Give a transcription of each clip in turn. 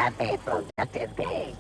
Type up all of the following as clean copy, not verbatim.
Have a productive day.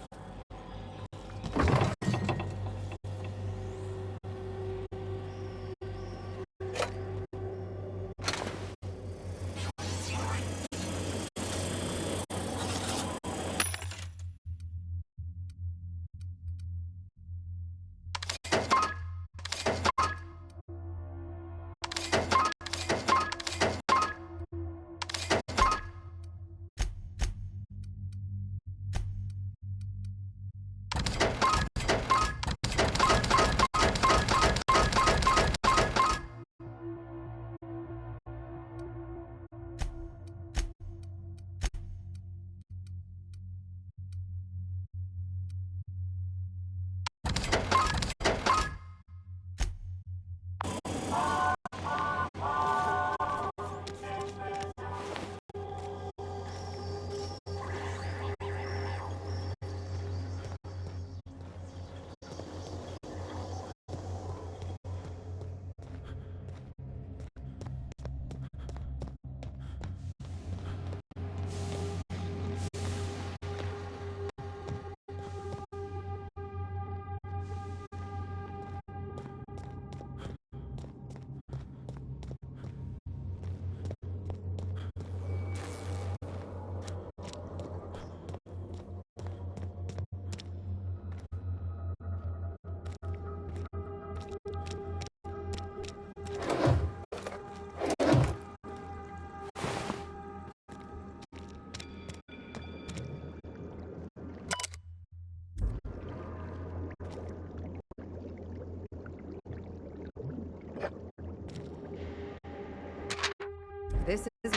This is...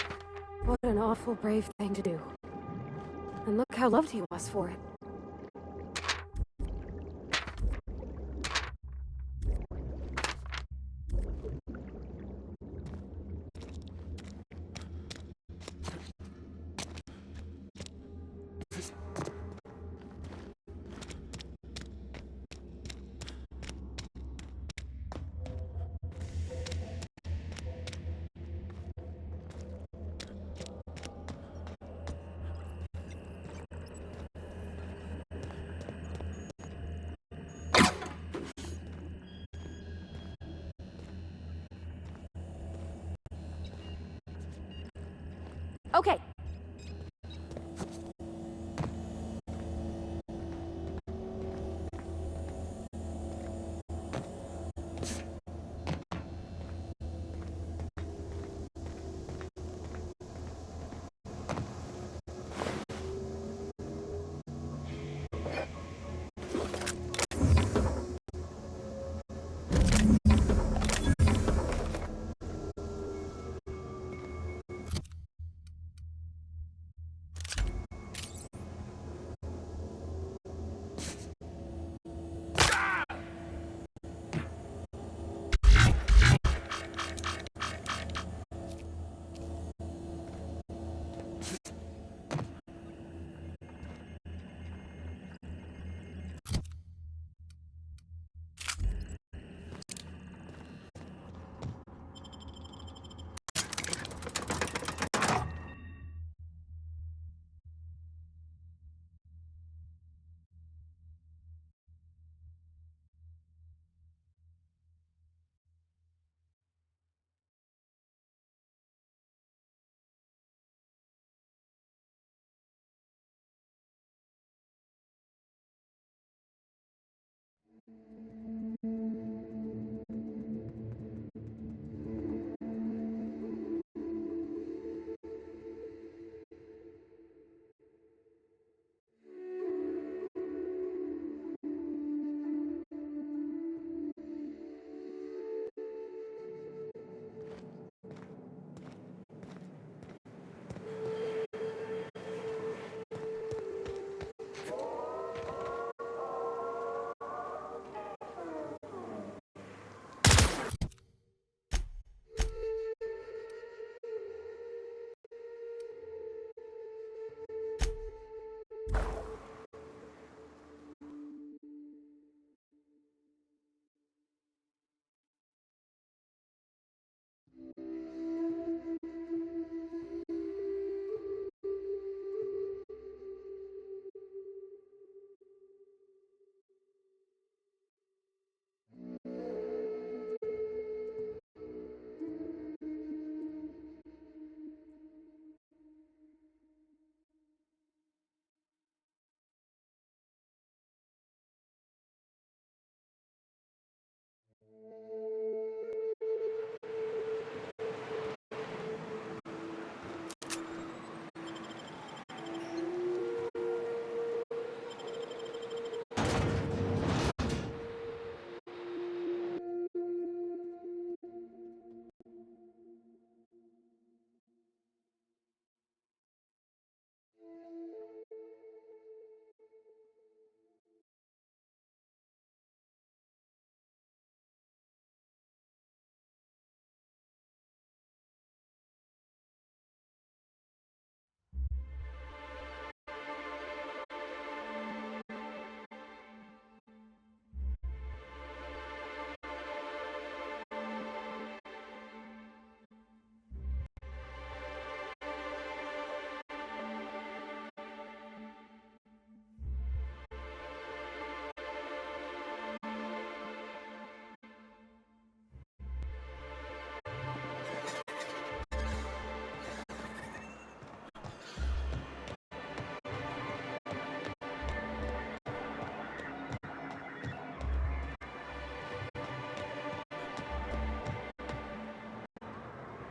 What an awful brave thing to do. And look how loved he was for it. Okay.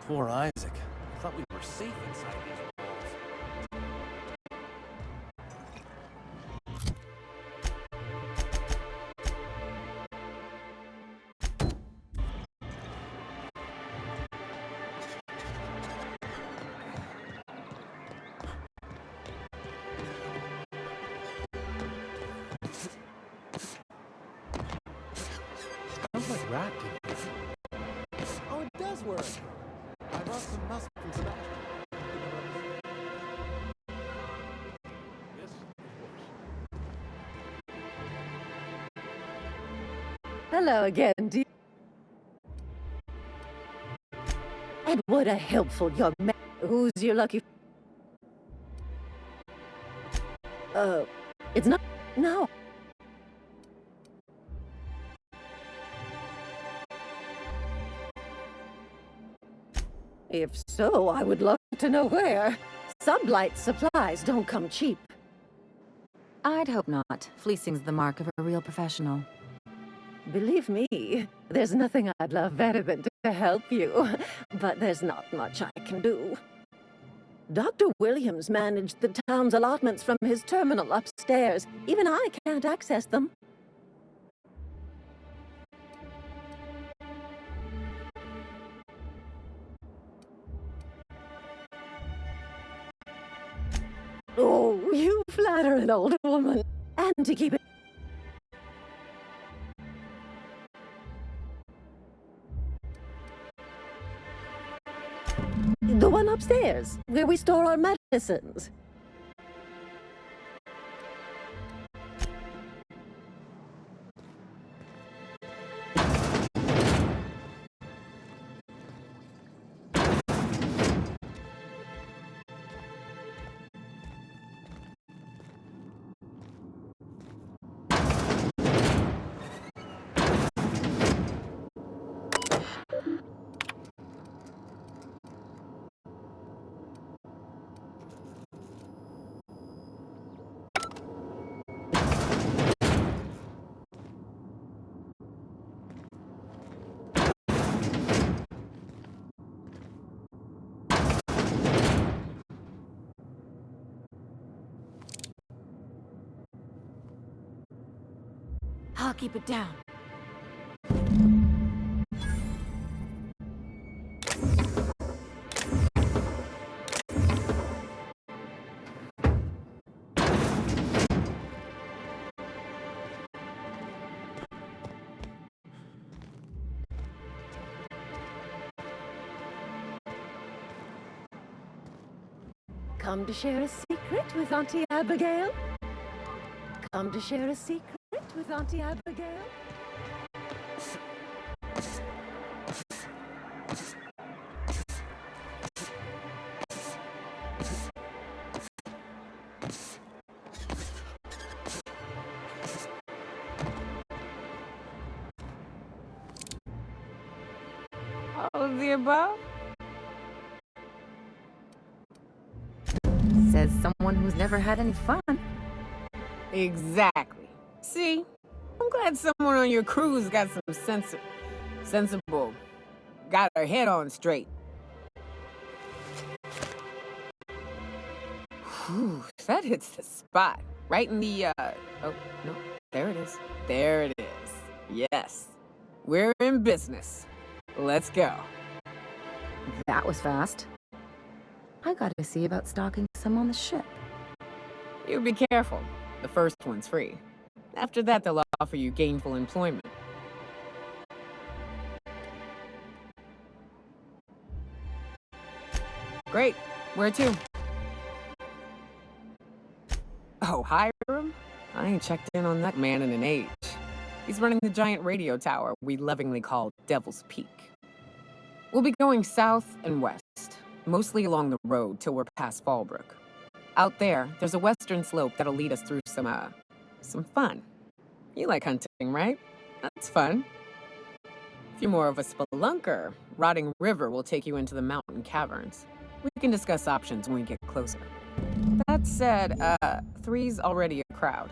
Poor Isaac. I thought we were safe inside these walls. Sounds like rat people. Oh, it does work. I brought some musk from Sebastian. Yes, of course. Hello again, dear. And what a helpful young man. Who's your lucky... it's not... No. If so, I would love to know where. Sublight supplies don't come cheap. I'd hope not. Fleecing's the mark of a real professional. Believe me, there's nothing I'd love better than to help you. But there's not much I can do. Dr. Williams managed the town's allotments from his terminal upstairs. Even I can't access them. Oh, you flatter an old woman. And to keep it... The one upstairs, where we store our medicines. I'll keep it down. Come to share a secret with Auntie Abigail? Come to share a secret with Auntie Abigail? All of the above? Says someone who's never had any fun. Exactly. See? I'm glad someone on your crew's got some sensible, got her head on straight. Whew, that hits the spot. Right in the, oh, no, there it is. There it is. Yes. We're in business. Let's go. That was fast. I gotta see about stalking some on the ship. You be careful. The first one's free. After that, they'll offer you gainful employment. Great. Where to? Oh, Hiram? I ain't checked in on that man in an age. He's running the giant radio tower we lovingly call Devil's Peak. We'll be going south and west, mostly along the road till we're past Fallbrook. Out there's a western slope that'll lead us through some fun. You like hunting, right? That's fun. If you're more of a spelunker, Rotting River will take you into the mountain caverns. We can discuss options when we get closer. That said, 3's already a crowd.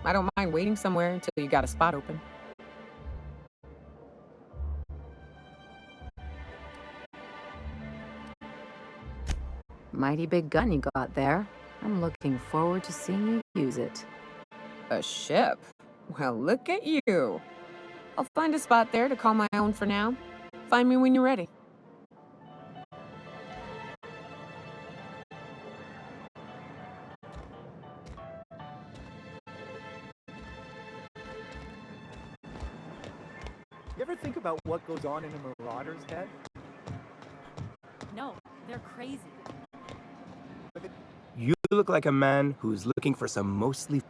I don't mind waiting somewhere until you got a spot open. Mighty big gun you got there. I'm looking forward to seeing you use it. A ship? Well, look at you. I'll find a spot there to call my own for now. Find me when you're ready. You ever think about what goes on in a marauder's head? No, they're crazy. You look like a man who's looking for some mostly...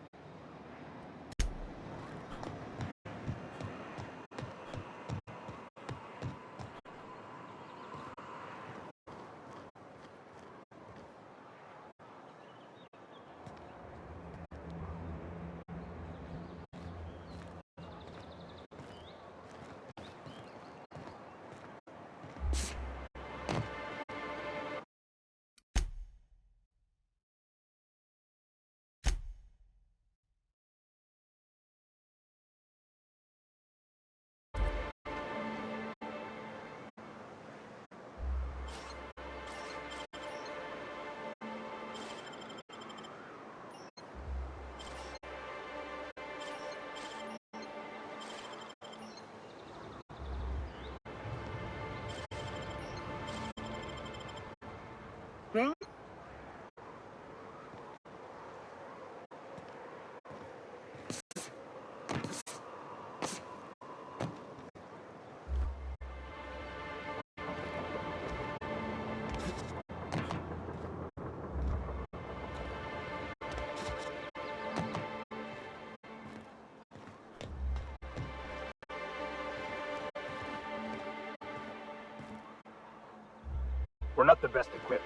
We're not the best equipped.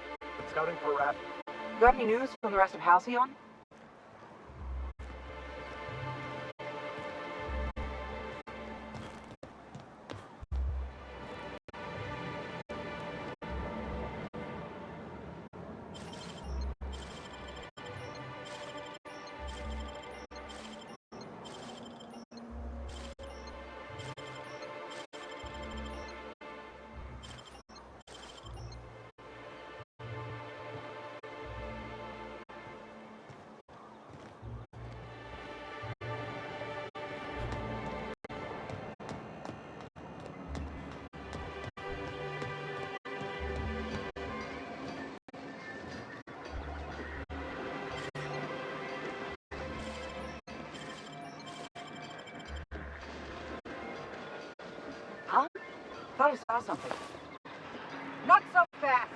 Scouting for rat. Got any news from the rest of Halcyon? Huh? Thought I saw something. Not so fast!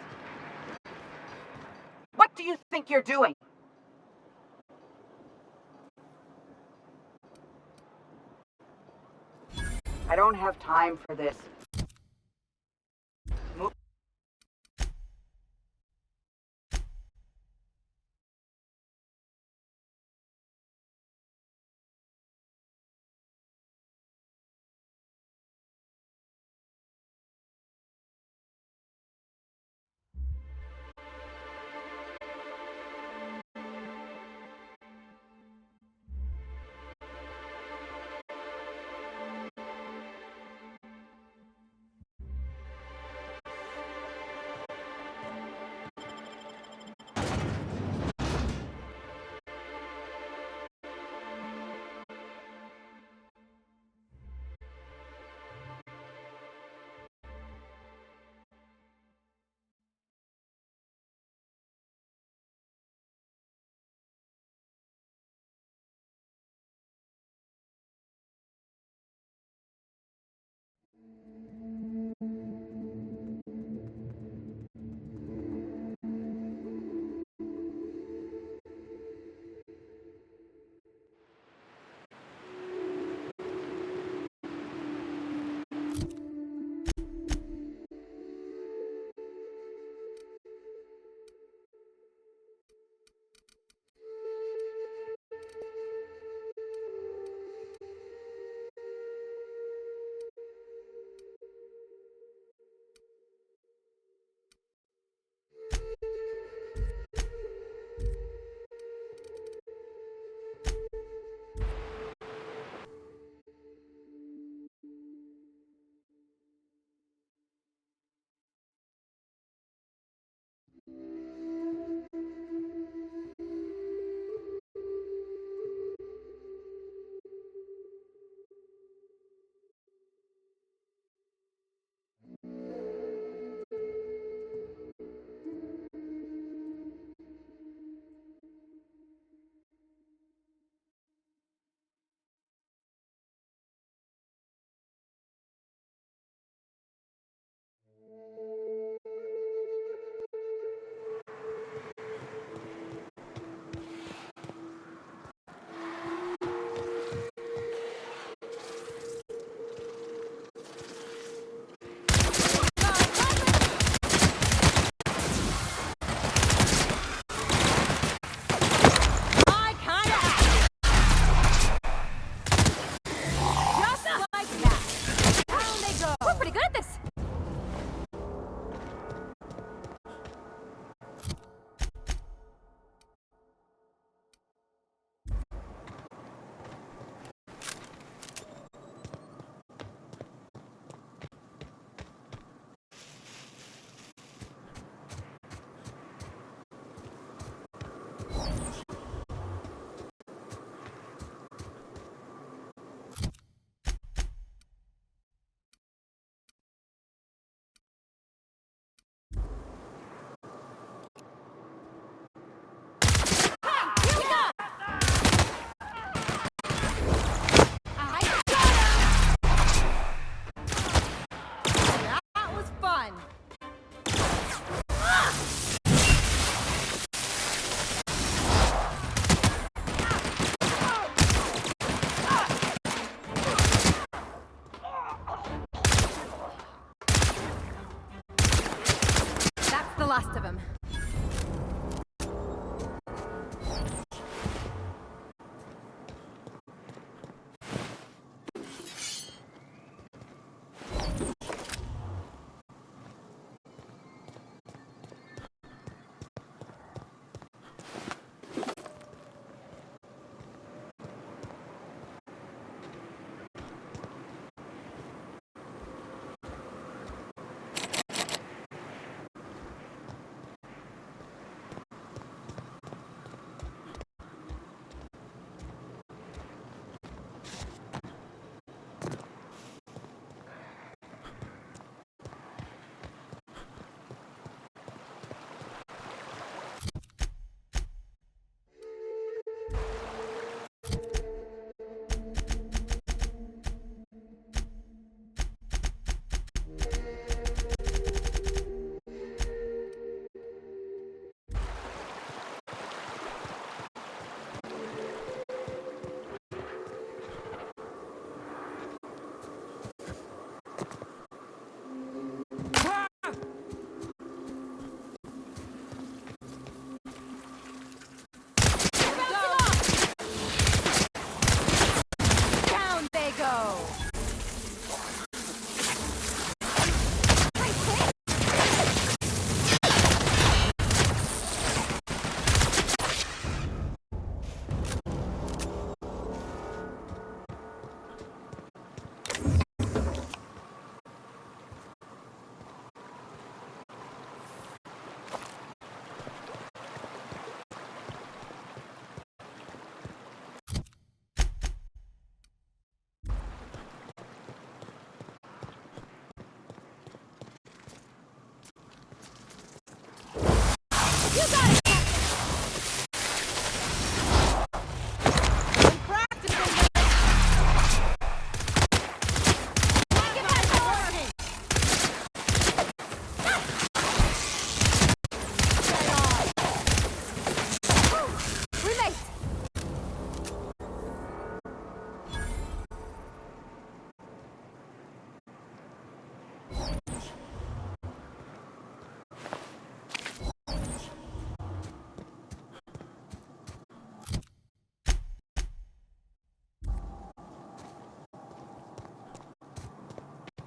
What do you think you're doing? I don't have time for this. Move.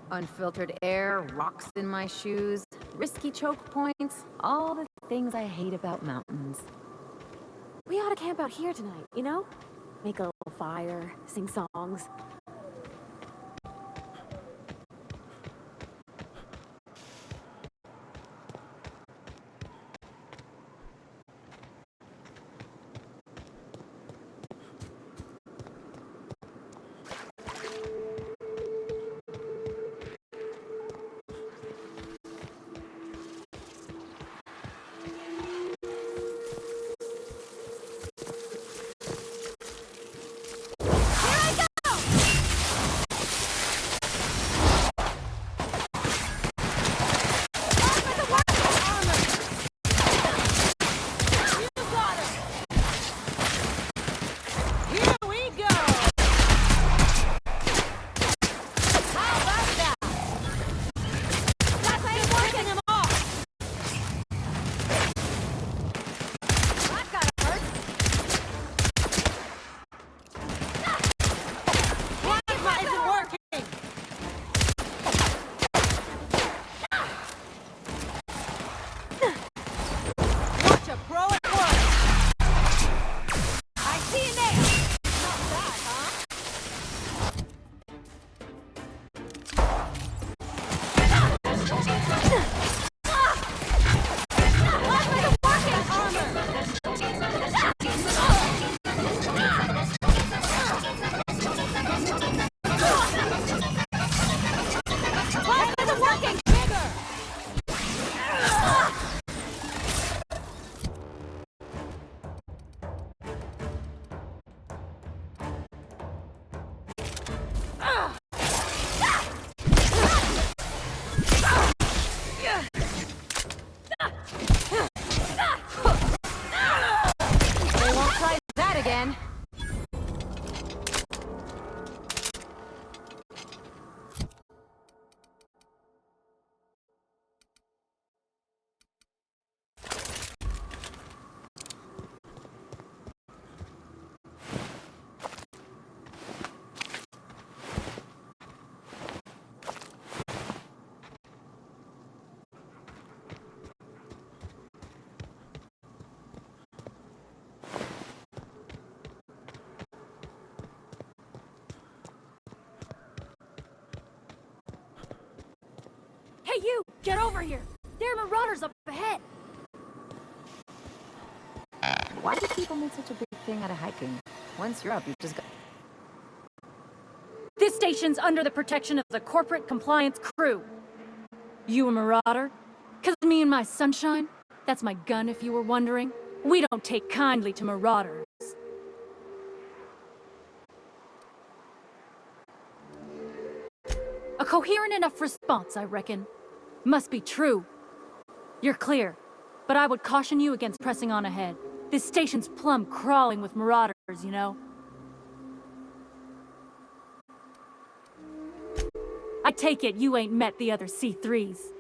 Unfiltered air, rocks in my shoes, risky choke points, all the things I hate about mountains. We ought to camp out here tonight, you know? Make a little fire, sing songs. Hey, you! Get over here! There are marauders up ahead! Why do people make such a big thing out of hiking? Once you're up, you just go. This station's under the protection of the corporate compliance crew. You a marauder? 'Cause me and my sunshine, that's my gun if you were wondering, we don't take kindly to marauders. A coherent enough response, I reckon. Must be true. You're clear, but I would caution you against pressing on ahead. This station's plumb crawling with marauders, you know. I take it you ain't met the other C3s.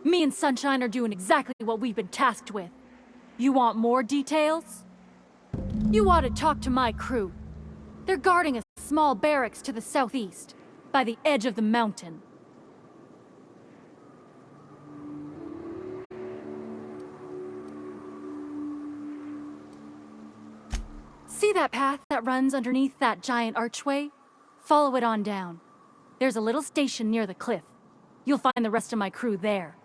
Me and Sunshine are doing exactly what we've been tasked with. You want more details? You ought to talk to my crew. They're guarding a small barracks to the southeast, by the edge of the mountain. See that path that runs underneath that giant archway? Follow it on down. There's a little station near the cliff. You'll find the rest of my crew there.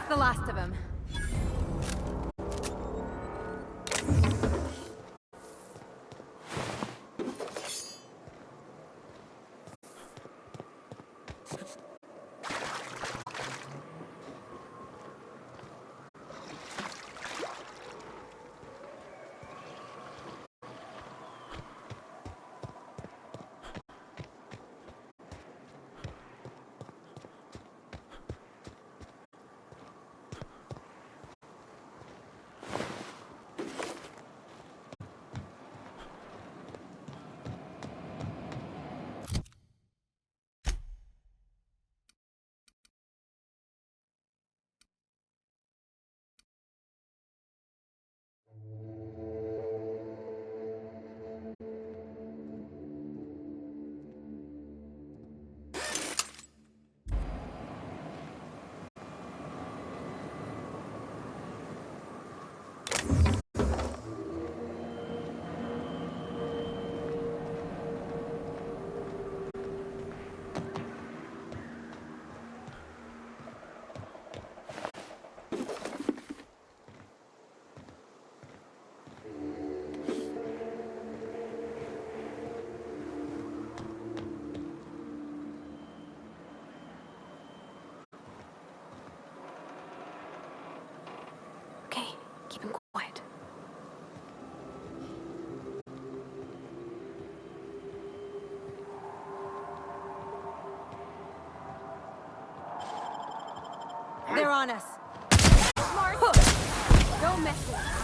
The last of them. Okay, keep him quiet. They're on us. Smart. Don't mess with us.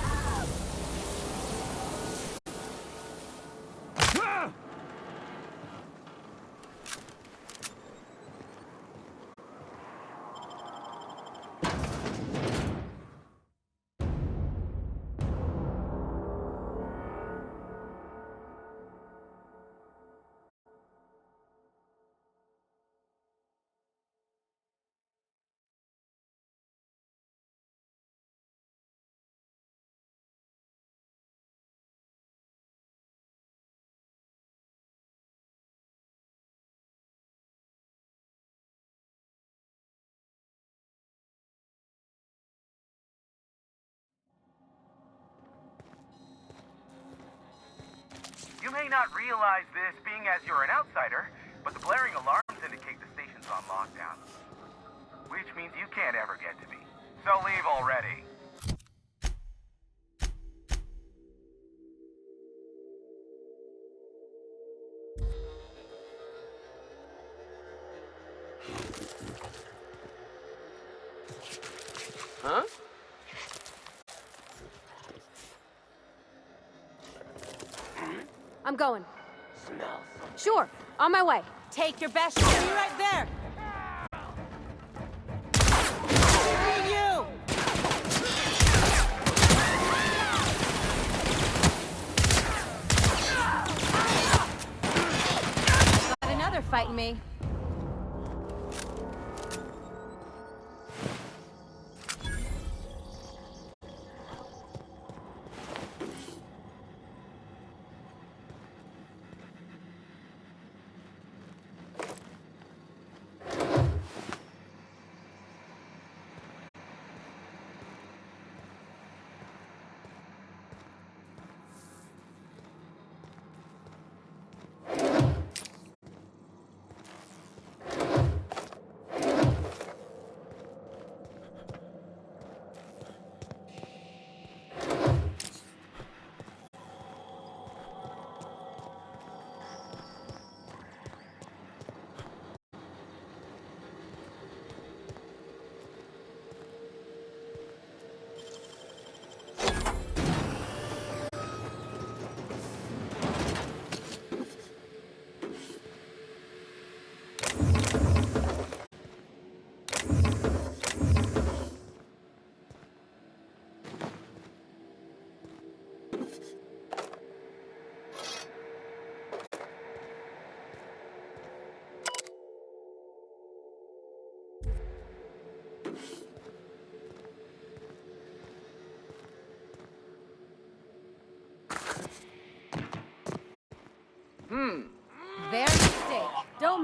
You may not realize this being as you're an outsider, but the blaring alarms indicate the station's on lockdown. Which means you can't ever get to me. So leave already. Huh? I'm going. Sure, on my way. Take your best shot. Be right there. You! Got another fighting me.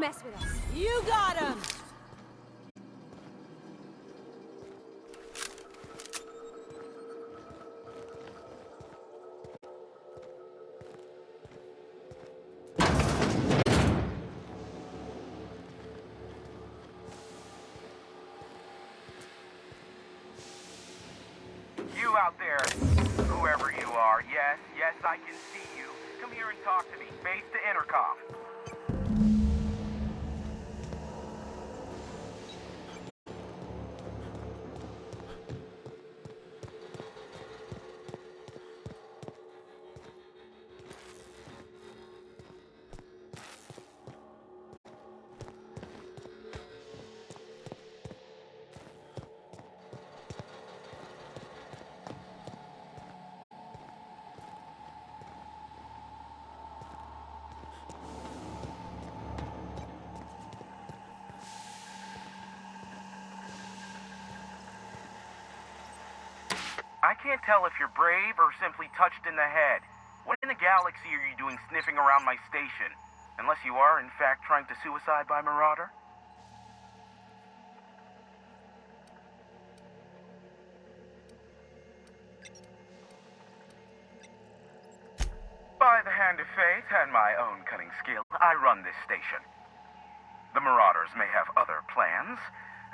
mess with us. You got him! You out there, whoever you are, yes, I can see you. Come here and talk to me, face to intercom. I can't tell if you're brave or simply touched in the head. What in the galaxy are you doing sniffing around my station? Unless you are, in fact, trying to suicide by Marauder? By the hand of fate and my own cunning skill, I run this station. The Marauders may have other plans,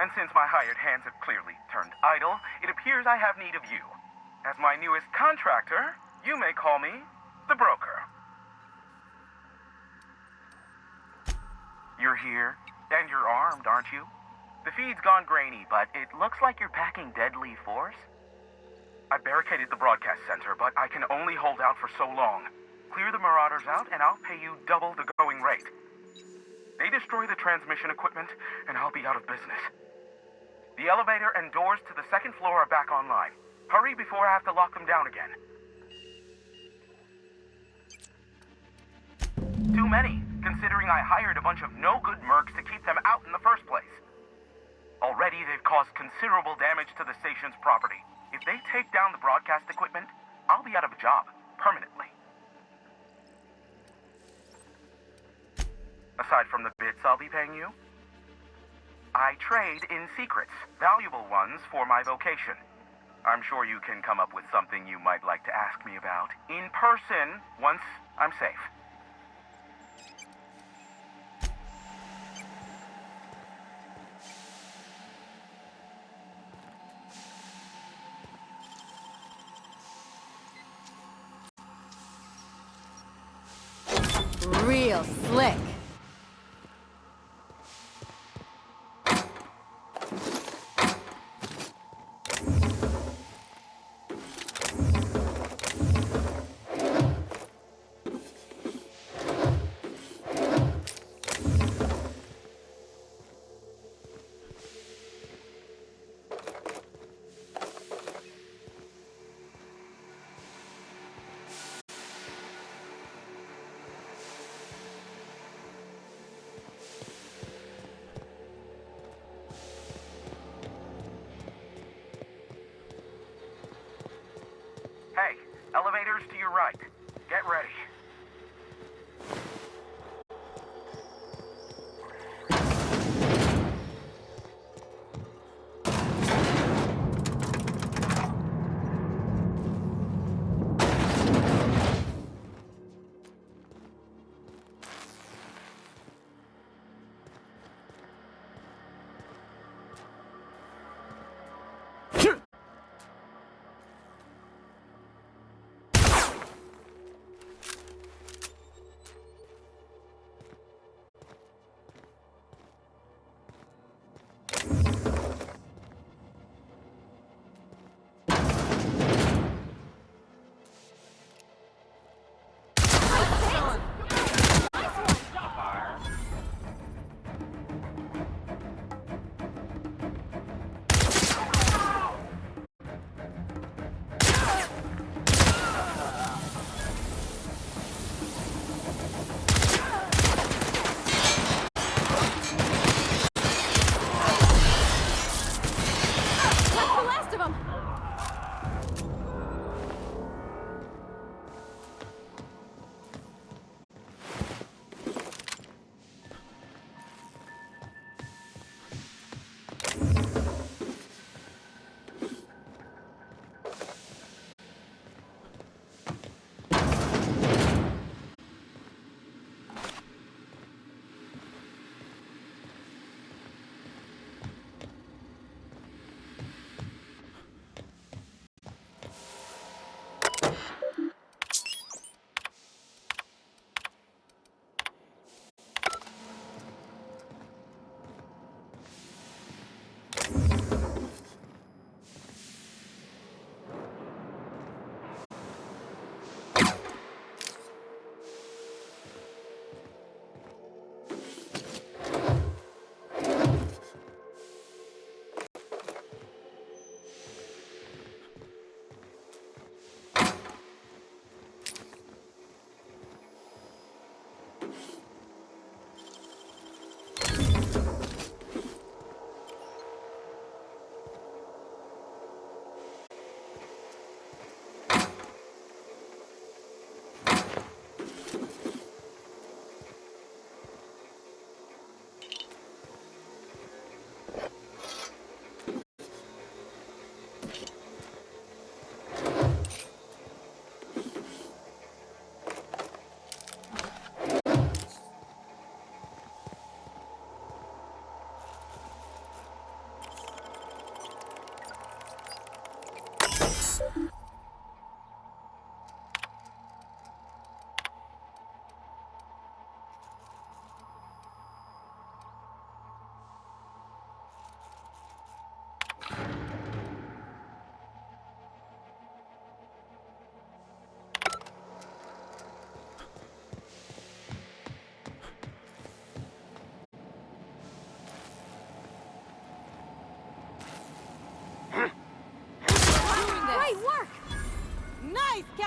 and since my hired hands have clearly turned idle, it appears I have need of you. As my newest contractor, you may call me the Broker. You're here, and you're armed, aren't you? The feed's gone grainy, but it looks like you're packing deadly force. I barricaded the broadcast center, but I can only hold out for so long. Clear the Marauders out, and I'll pay you double the going rate. They destroy the transmission equipment, and I'll be out of business. The elevator and doors to the second floor are back online. Hurry before I have to lock them down again. Too many, considering I hired a bunch of no-good mercs to keep them out in the first place. Already, they've caused considerable damage to the station's property. If they take down the broadcast equipment, I'll be out of a job, permanently. Aside from the bits I'll be paying you, I trade in secrets, valuable ones for my vocation. I'm sure you can come up with something you might like to ask me about in person once I'm safe. Real slick. Hey, elevators to your right. Get ready.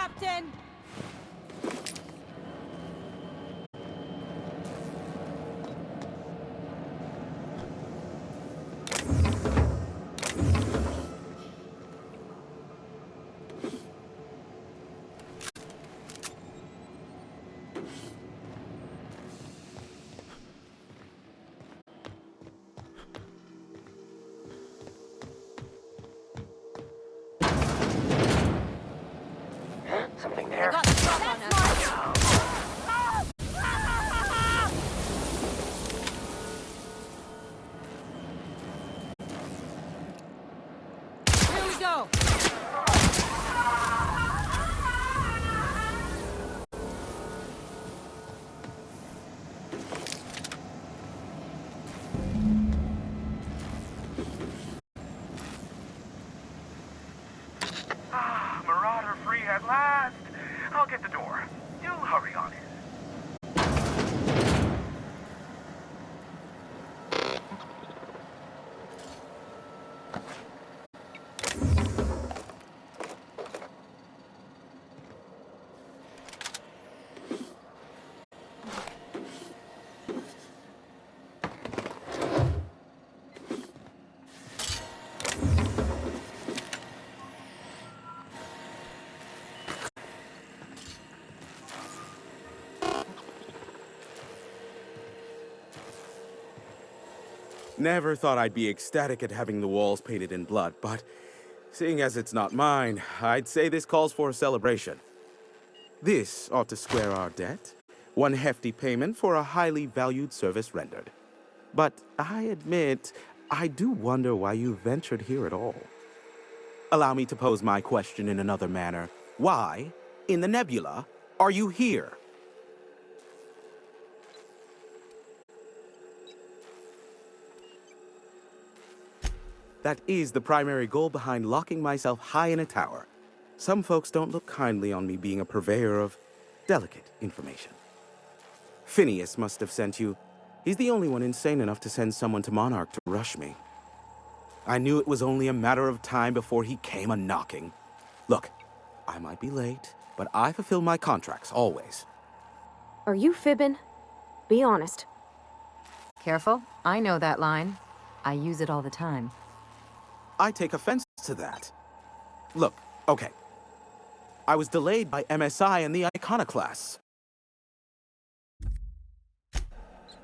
Captain! Something there. Got the drop on us. Here we go. Marauder free at last. I'll get the door. You hurry on in. Never thought I'd be ecstatic at having the walls painted in blood, but seeing as it's not mine, I'd say this calls for a celebration. This ought to square our debt. One hefty payment for a highly valued service rendered. But I admit, I do wonder why you ventured here at all. Allow me to pose my question in another manner. Why, in the nebula, are you here? That is the primary goal behind locking myself high in a tower. Some folks don't look kindly on me being a purveyor of delicate information. Phineas must have sent you. He's the only one insane enough to send someone to Monarch to rush me. I knew it was only a matter of time before he came a-knocking. Look, I might be late, but I fulfill my contracts, always. Are you fibbing? Be honest. Careful, I know that line. I use it all the time. I take offense to that. Look, okay. I was delayed by MSI and the Iconoclasts.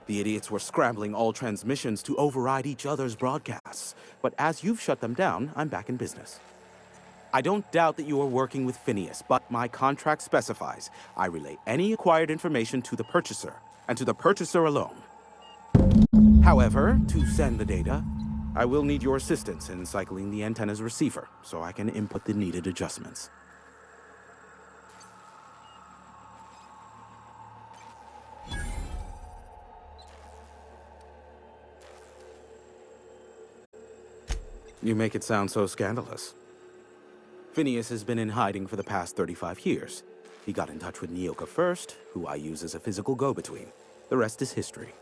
The idiots were scrambling all transmissions to override each other's broadcasts. But as you've shut them down, I'm back in business. I don't doubt that you are working with Phineas, but my contract specifies I relay any acquired information to the purchaser, and to the purchaser alone. However, to send the data, I will need your assistance in cycling the antenna's receiver, so I can input the needed adjustments. You make it sound so scandalous. Phineas has been in hiding for the past 35 years. He got in touch with Nyoka first, who I use as a physical go-between. The rest is history.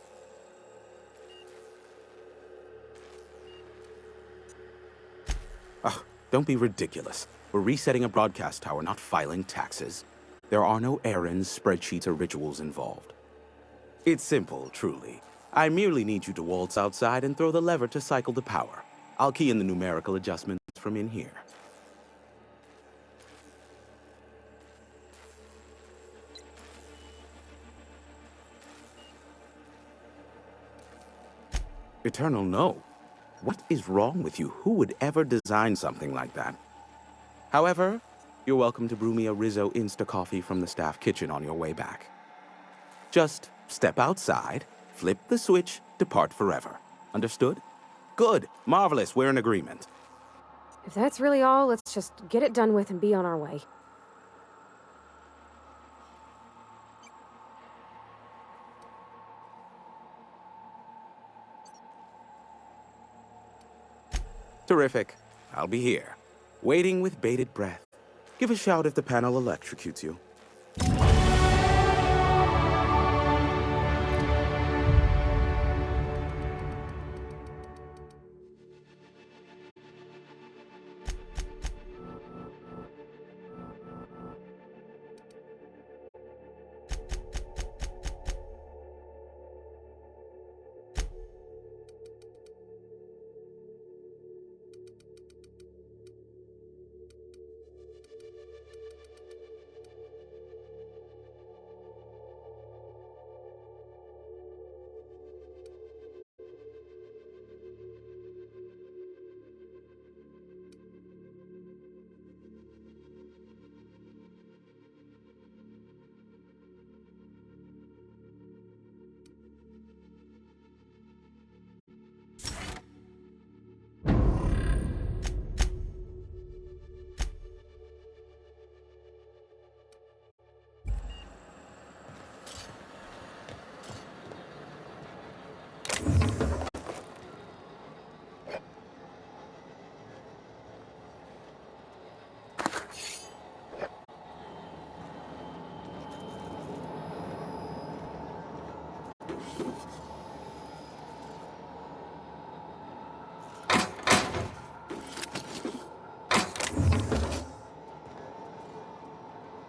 Oh, don't be ridiculous. We're resetting a broadcast tower, not filing taxes. There are no errands, spreadsheets, or rituals involved. It's simple, truly. I merely need you to waltz outside and throw the lever to cycle the power. I'll key in the numerical adjustments from in here. Eternal, no. What is wrong with you? Who would ever design something like that? However, you're welcome to brew me a Rizzo Insta-Coffee from the staff kitchen on your way back. Just step outside, flip the switch, depart forever. Understood? Good. Marvelous. We're in agreement. If that's really all, let's just get it done with and be on our way. Terrific. I'll be here, waiting with bated breath. Give a shout if the panel electrocutes you.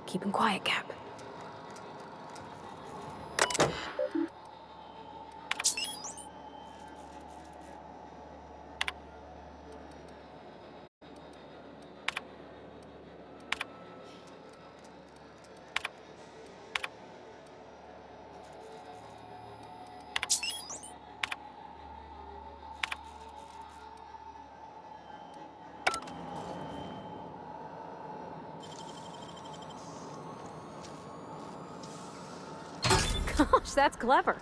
Keep him quiet, Cap. Gosh, that's clever.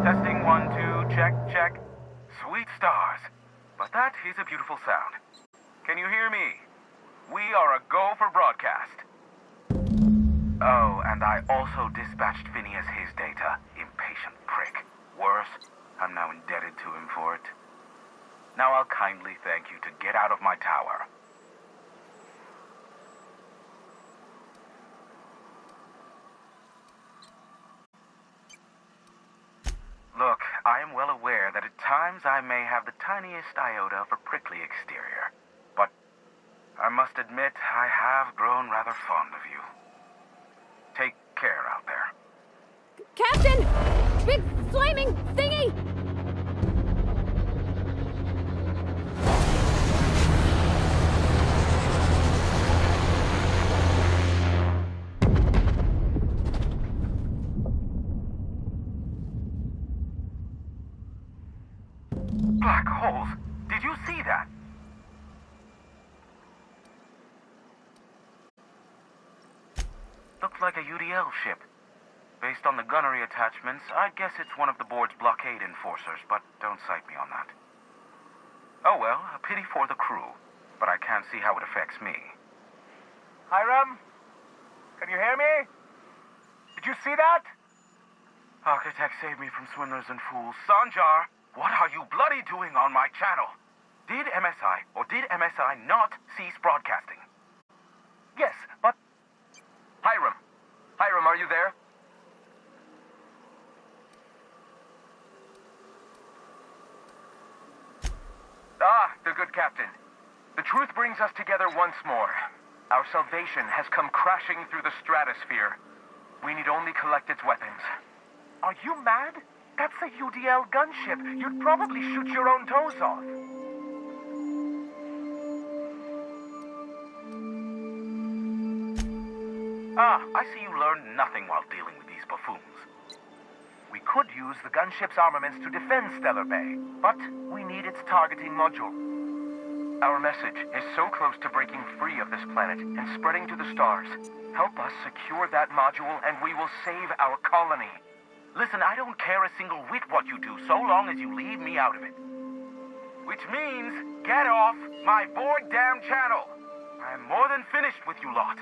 Testing 1, 2, check, check. Sweet stars. But that is a beautiful sound. Can you hear me? We are a go for broadcast. Oh, and I also dispatched Phineas his data. Impatient prick. Worse, I'm now indebted to him for it. Now I'll kindly thank you to get out of my tower. Look, I am well aware that at times I may have the tiniest iota of a prickly exterior. But I must admit I have grown rather fond of you. Take care out there. Captain! Big flaming thingy! Black holes. Did you see that? Looks like a UDL ship. Based on the gunnery attachments, I'd guess it's one of the board's blockade enforcers, but don't cite me on that. Oh well, a pity for the crew, but I can't see how it affects me. Hiram? Can you hear me? Did you see that? Architect saved me from swindlers and fools. Sanjar, what are you bloody doing on my channel? Did MSI or did MSI not cease broadcasting? Yes, but... Hiram. Hiram, are you there? Ah, the good captain. The truth brings us together once more. Our salvation has come crashing through the stratosphere. We need only collect its weapons. Are you mad? That's a UDL gunship. You'd probably shoot your own toes off. Ah, I see you learned nothing while dealing with these buffoons. We could use the gunship's armaments to defend Stellar Bay, but we need its targeting module. Our message is so close to breaking free of this planet and spreading to the stars. Help us secure that module and we will save our colony. Listen, I don't care a single whit what you do, so long as you leave me out of it. Which means, get off my bored damn channel. I am more than finished with you lot.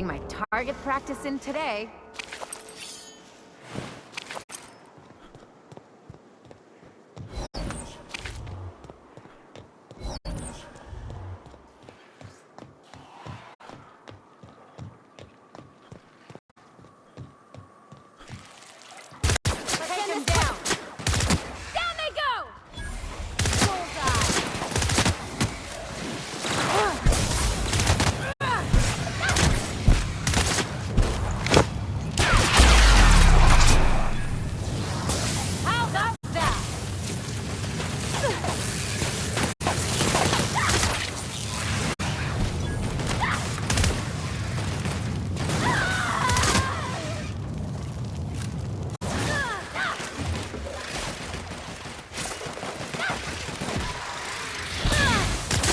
Getting my target practice in today. Take him down! Down they go! Bullseye! How about that?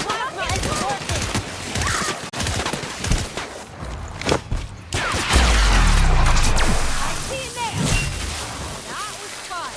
Plasma is working! I see him there! That was fun!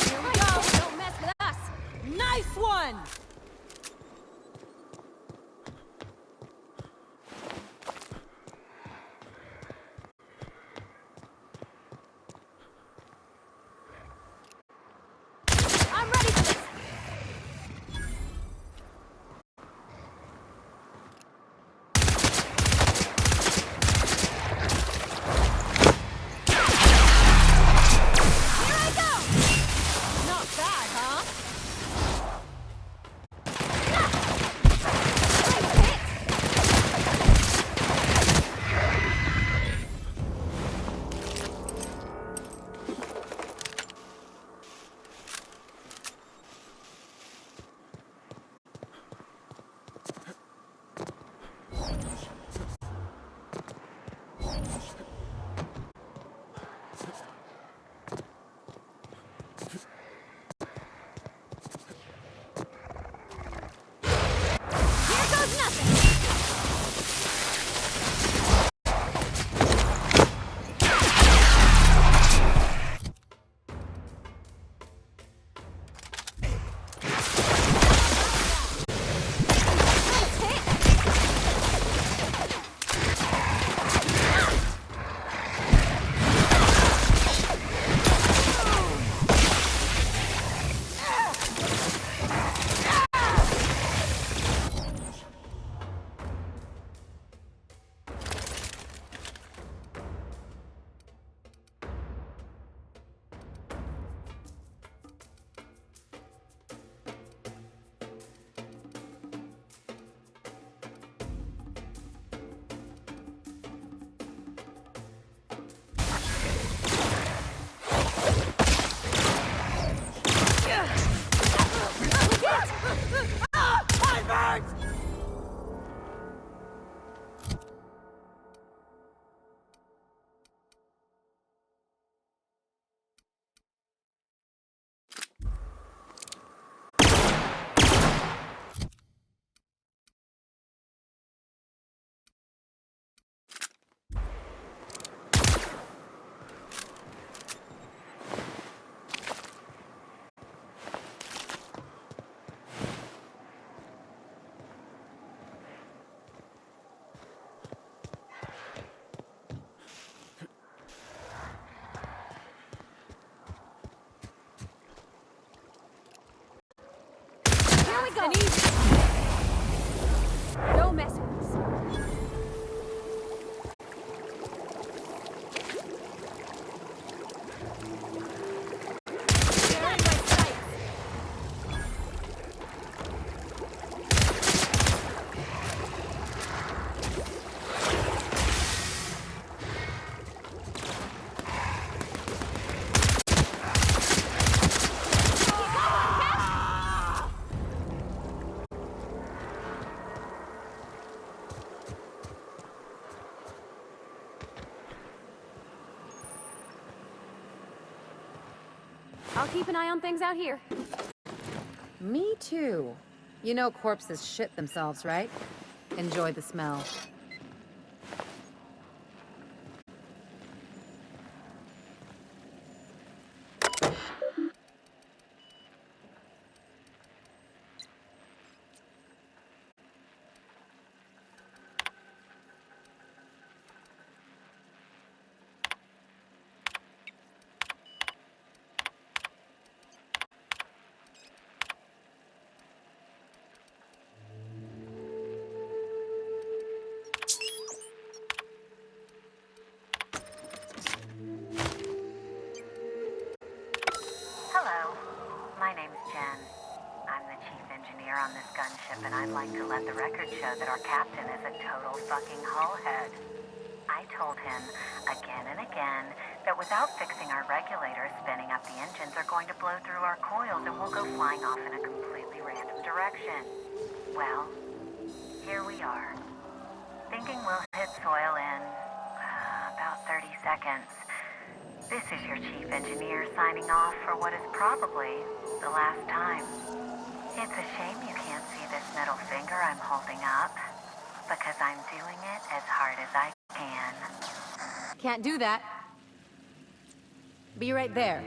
Here we go! Don't mess with us! Nice one! I'm ready for this! Here I go! Not bad, huh? Here goes nothing! Nice hit! Here we go! Don't mess with us. They're in my sights. I'll keep an eye on things out here. Me too. You know corpses shit themselves, right? Enjoy the smell. Hello, my name's Jen. I'm the chief engineer on this gunship, and I'd like to let the record show that our captain is a total fucking hullhead. I told him again and again that without fixing our regulators, spinning up the engines are going to blow through our coils and we'll go flying off in a completely random direction. Well, here we are. Thinking we'll hit soil in about 30 seconds. This is your chief engineer signing off for what is probably the last time. It's a shame you can't see this middle finger I'm holding up, because I'm doing it as hard as I can. Can't do that. Be right there.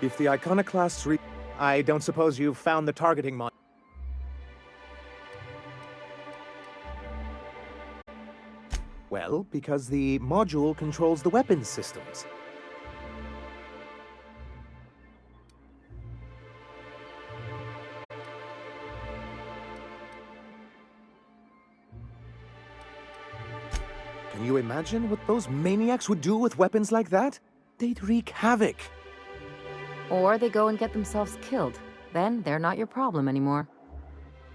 If the Iconoclasts I don't suppose you've found the targeting mod. Well, because the module controls the weapons systems. Can you imagine what those maniacs would do with weapons like that? They'd wreak havoc. Or they go and get themselves killed. Then they're not your problem anymore.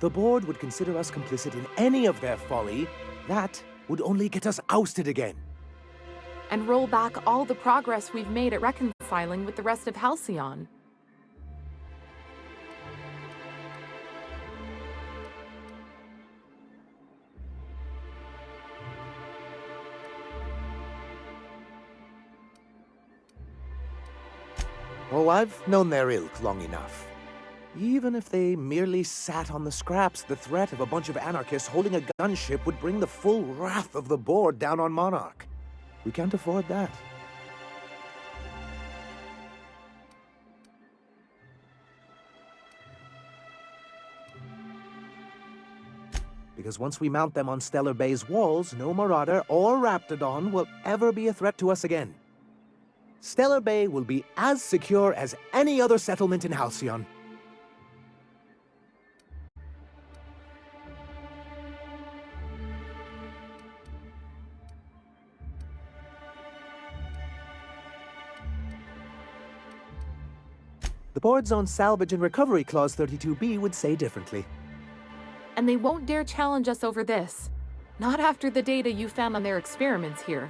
The board would consider us complicit in any of their folly. That would only get us ousted again. And roll back all the progress we've made at reconciling with the rest of Halcyon. Oh, I've known their ilk long enough. Even if they merely sat on the scraps, the threat of a bunch of anarchists holding a gunship would bring the full wrath of the board down on Monarch. We can't afford that. Because once we mount them on Stellar Bay's walls, no Marauder or Raptidon will ever be a threat to us again. Stellar Bay will be as secure as any other settlement in Halcyon. The board's own Salvage and Recovery Clause 32B would say differently. And they won't dare challenge us over this. Not after the data you found on their experiments here.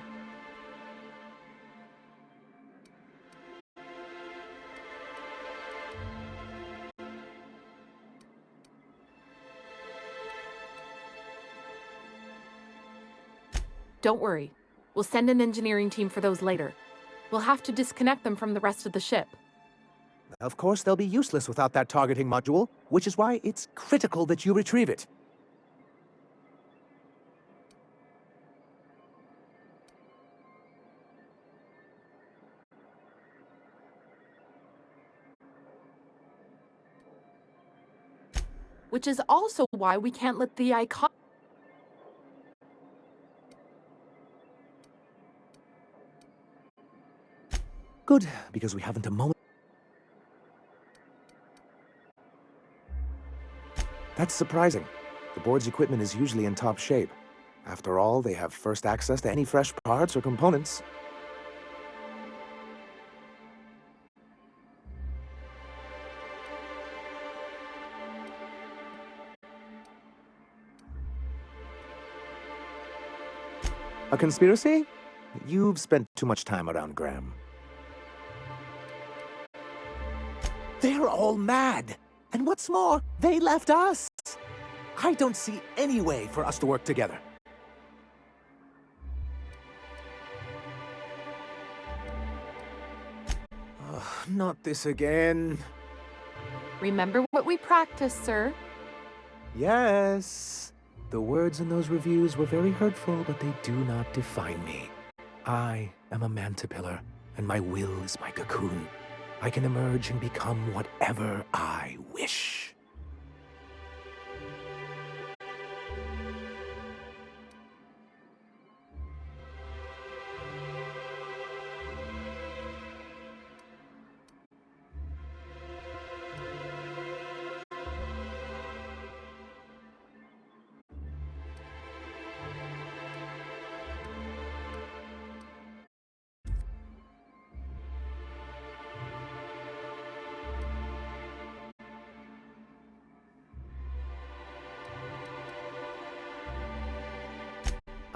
Don't worry. We'll send an engineering team for those later. We'll have to disconnect them from the rest of the ship. Of course, they'll be useless without that targeting module, which is why it's critical that you retrieve it. Which is also why we can't let the icon... Good, because we haven't a moment. That's surprising. The board's equipment is usually in top shape. After all, they have first access to any fresh parts or components. A conspiracy? You've spent too much time around Graham. They're all mad! And what's more, they left us! I don't see any way for us to work together. Not this again. Remember what we practiced, sir? Yes. The words in those reviews were very hurtful, but they do not define me. I am a Mantipillar, and my will is my cocoon. I can emerge and become whatever I wish.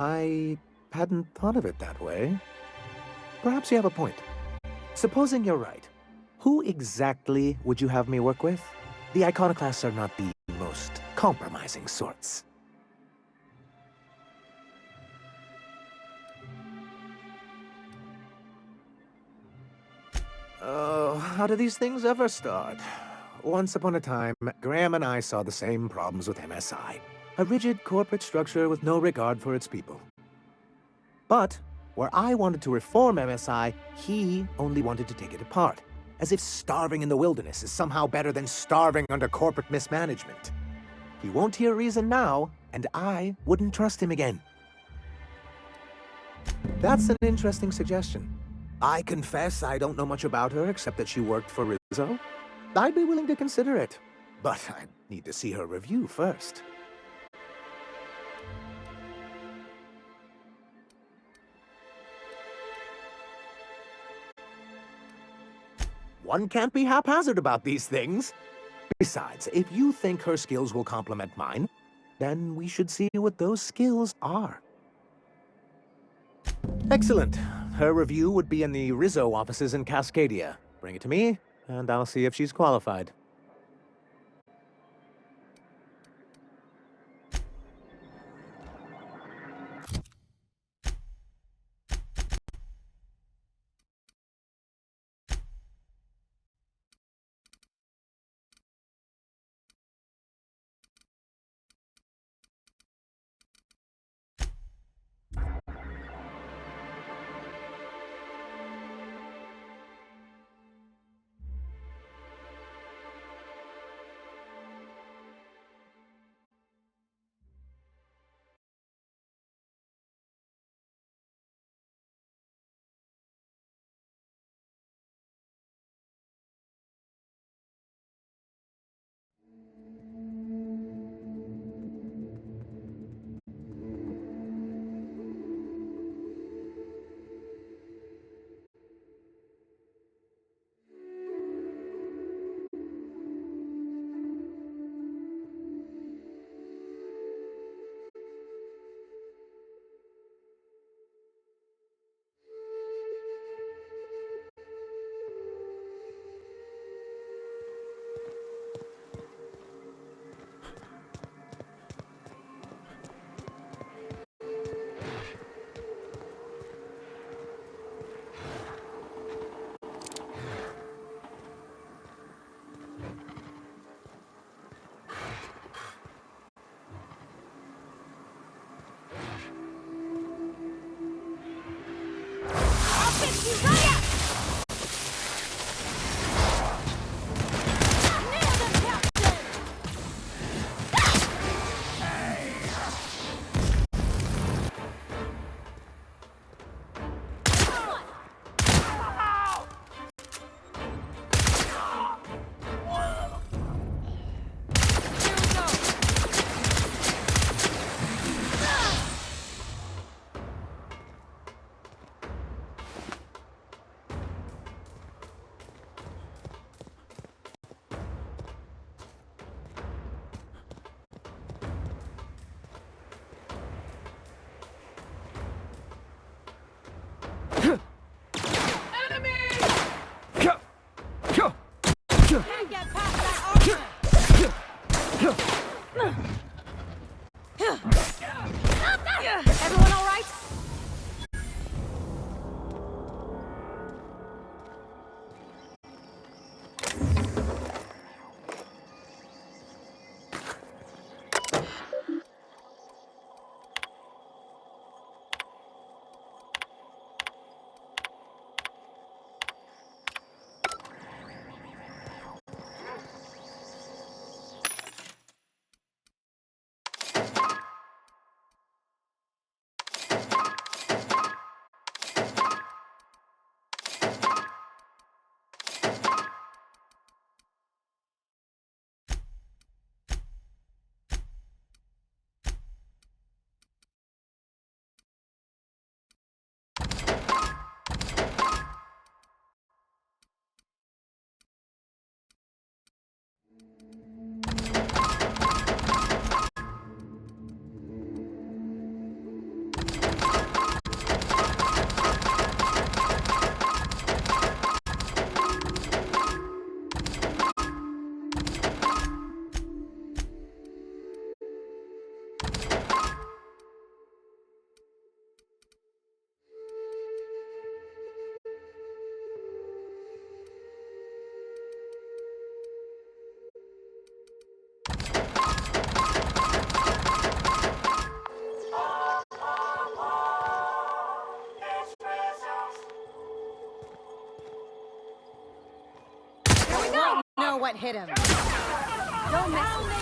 I hadn't thought of it that way. Perhaps you have a point. Supposing you're right, who exactly would you have me work with? The Iconoclasts are not the most compromising sorts. Oh, how do these things ever start? Once upon a time, Graham and I saw the same problems with MSI. A rigid corporate structure with no regard for its people. But where I wanted to reform MSI, he only wanted to take it apart. as if starving in the wilderness is somehow better than starving under corporate mismanagement. He won't hear reason now, and I wouldn't trust him again. That's an interesting suggestion. I confess I don't know much about her except that she worked for Rizzo. I'd be willing to consider it, but I need to see her review first. One can't be haphazard about these things. Besides, if you think her skills will complement mine, then we should see what those skills are. Excellent. Her review would be in the Rizzo offices in Cascadia. Bring it to me, and I'll see if she's qualified. what hit him. Don't mess with me.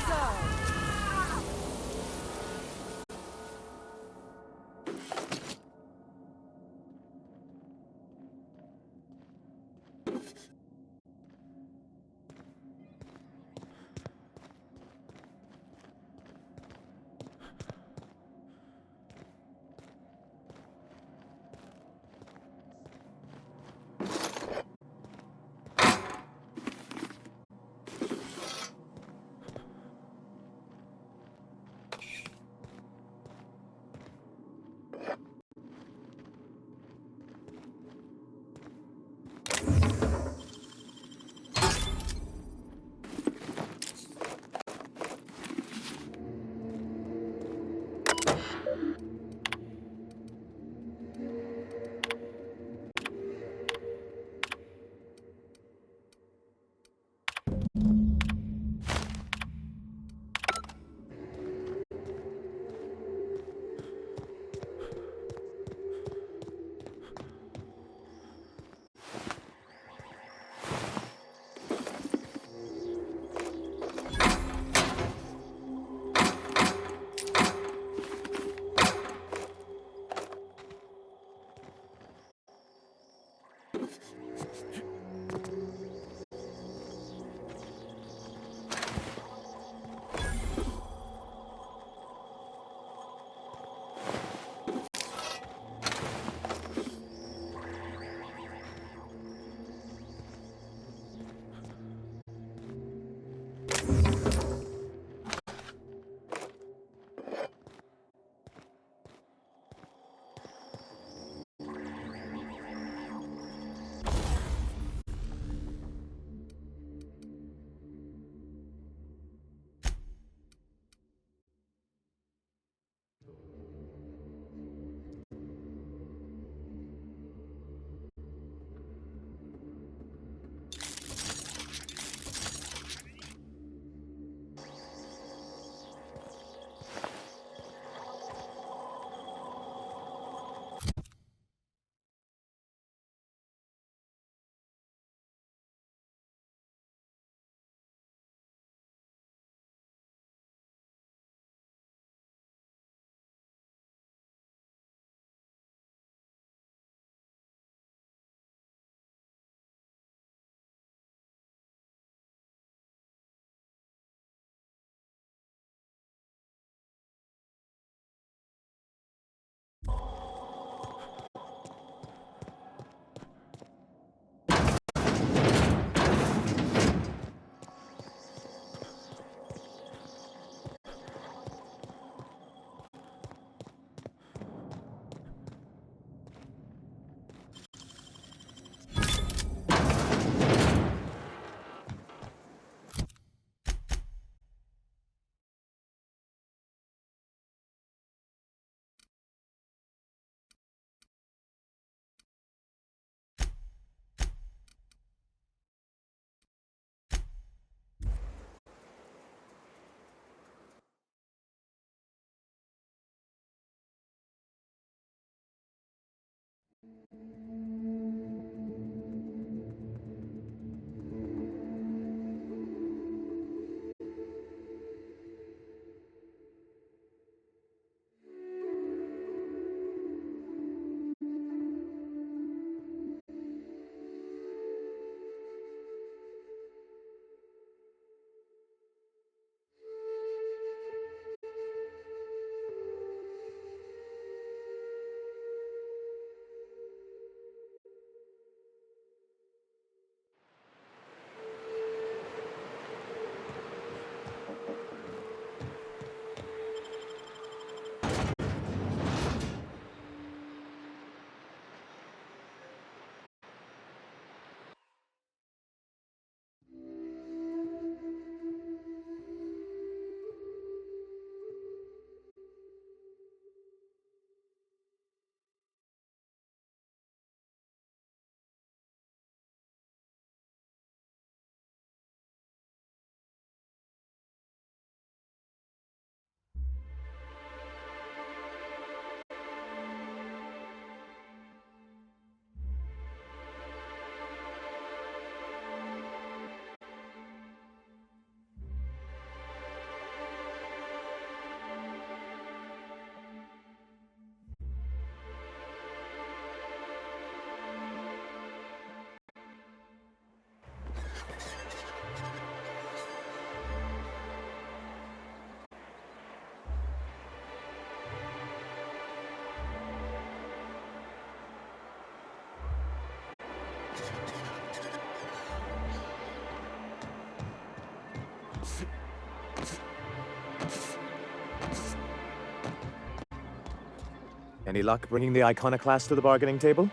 Any luck bringing the Iconoclast to the bargaining table?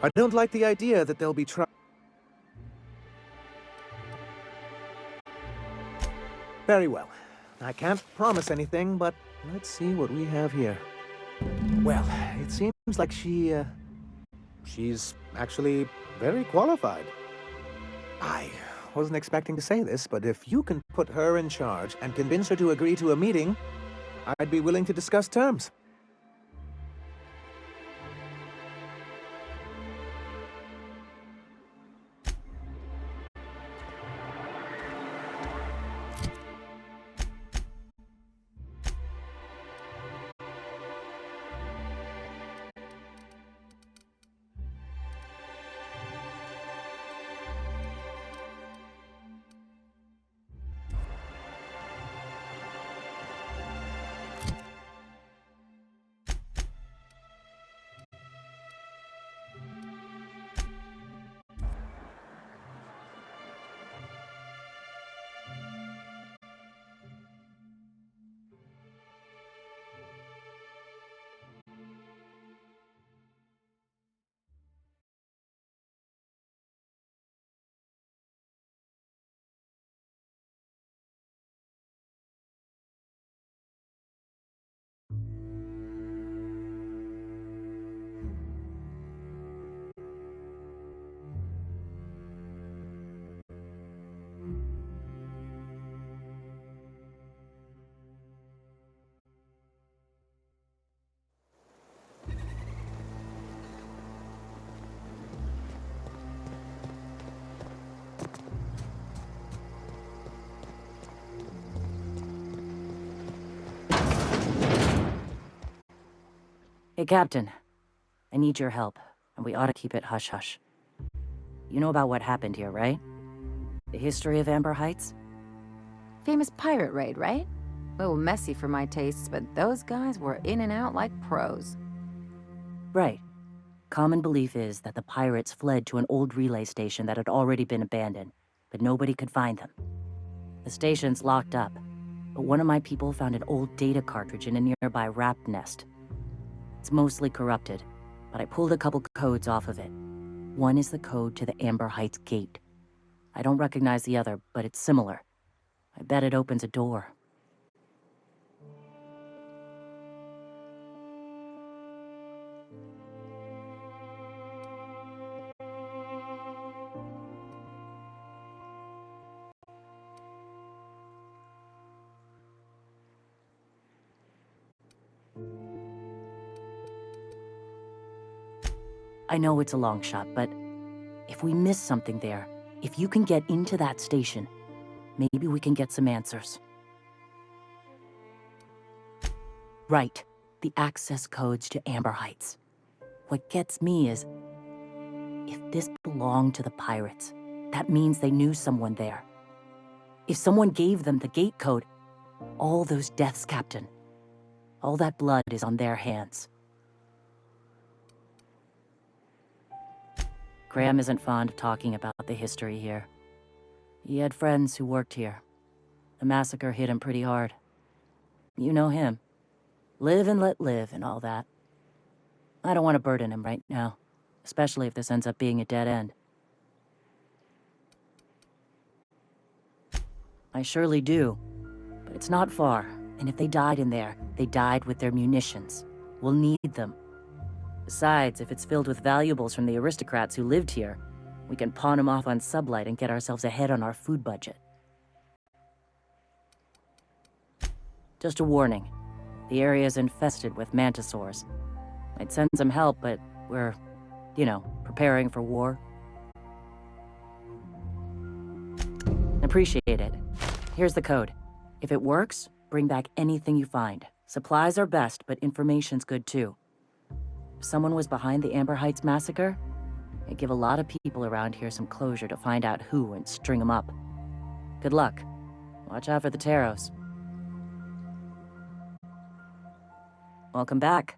I don't like the idea that they'll be Very well. I can't promise anything, but let's see what we have here. Well, it seems like she's actually very qualified. I wasn't expecting to say this, but if you can put her in charge and convince her to agree to a meeting, I'd be willing to discuss terms. Hey, Captain. I need your help, and we ought to keep it hush-hush. You know about what happened here, right? The history of Amber Heights? Famous pirate raid, right? A little messy for my tastes, but those guys were in and out like pros. Right. Common belief is that the pirates fled to an old relay station that had already been abandoned, but nobody could find them. The station's locked up, but one of my people found an old data cartridge in a nearby rat nest. It's mostly corrupted, but I pulled a couple codes off of it. One is the code to the Amber Heights gate. I don't recognize the other, but it's similar. I bet it opens a door. I know it's a long shot, but if we miss something there, if you can get into that station, maybe we can get some answers. Right, the access codes to Amber Heights. What gets me is, if this belonged to the pirates, that means they knew someone there. If someone gave them the gate code, all those deaths, Captain, all that blood is on their hands. Graham isn't fond of talking about the history here. He had friends who worked here. The massacre hit him pretty hard. You know him. Live and let live and all that. I don't want to burden him right now, especially if this ends up being a dead end. I surely do, but it's not far, and if they died in there, they died with their munitions. We'll need them. Besides, if it's filled with valuables from the aristocrats who lived here, we can pawn them off on Sublight and get ourselves ahead on our food budget. Just a warning. The area is infested with mantisaurs. I'd send some help, but we're, preparing for war. Appreciate it. Here's the code. If it works, bring back anything you find. Supplies are best, but information's good too. If someone was behind the Amber Heights massacre, it'd give a lot of people around here some closure to find out who and string them up. Good luck. Watch out for the Taros. Welcome back.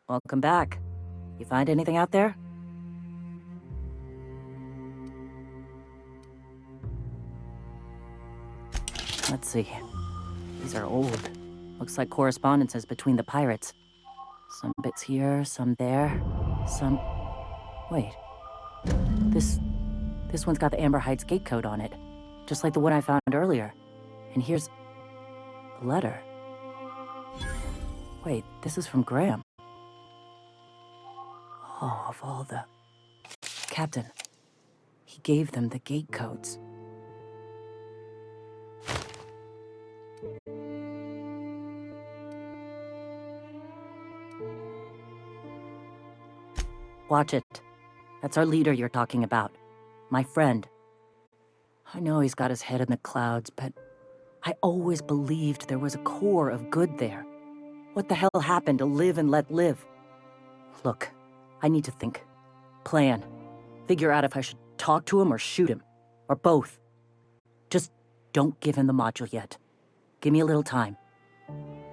Welcome back. You find anything out there? Let's see. These are old. Looks like correspondences between the pirates. Some bits here, some there, some... Wait. This one's got the Amber Heights gate code on it. Just like the one I found earlier. And here's... a letter. Wait, this is from Graham. Oh, of all the... Captain. He gave them the gate codes. Watch it. That's our leader you're talking about. My friend. I know he's got his head in the clouds, but I always believed there was a core of good there. What the hell happened to live and let live? Look, I need to think. Plan. Figure out if I should talk to him or shoot him. Or both. Just don't give him the module yet. Give me a little time.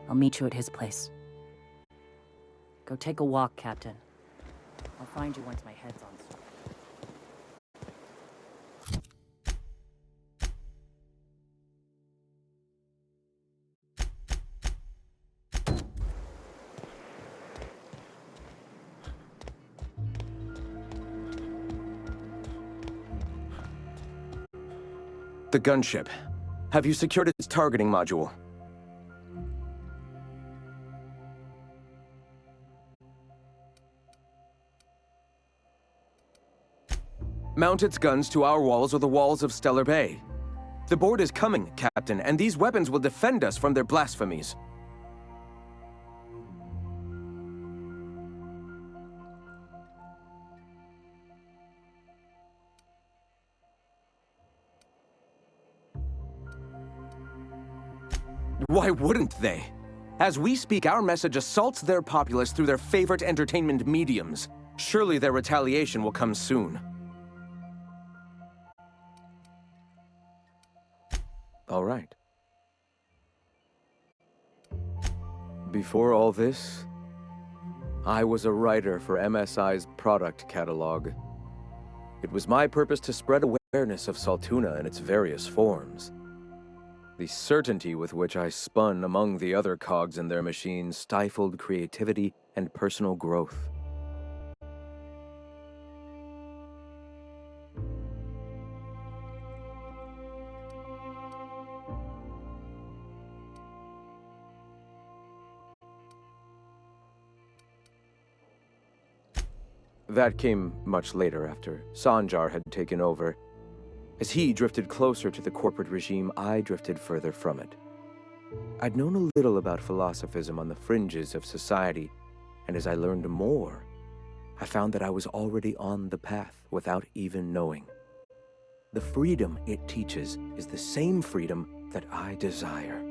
I'll meet you at his place. Go take a walk, Captain. I'll find you once my head's on straight. The gunship. Have you secured its targeting module? Mount its guns to our walls or the walls of Stellar Bay. The board is coming, Captain, and these weapons will defend us from their blasphemies. Why wouldn't they? As we speak, our message assaults their populace through their favorite entertainment mediums. Surely their retaliation will come soon. All right. Before all this, I was a writer for MSI's product catalog. It was my purpose to spread awareness of Saltuna in its various forms. The certainty with which I spun among the other cogs in their machine stifled creativity and personal growth. That came much later after Sanjar had taken over. As he drifted closer to the corporate regime, I drifted further from it. I'd known a little about philosophism on the fringes of society, and as I learned more, I found that I was already on the path without even knowing. The freedom it teaches is the same freedom that I desire.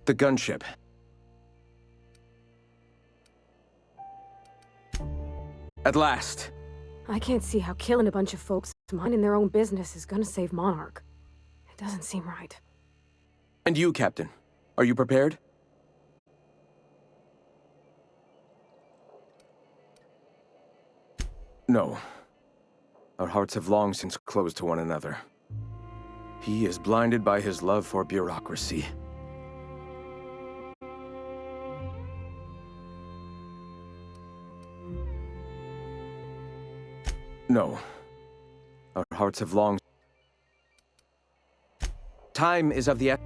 The gunship. At last. I can't see how killing a bunch of folks minding their own business is gonna save Monarch. It doesn't seem right. And you, Captain, are you prepared? No. Our hearts have long since closed to one another. He is blinded by his love for bureaucracy. No. Our hearts have long... Time is of the...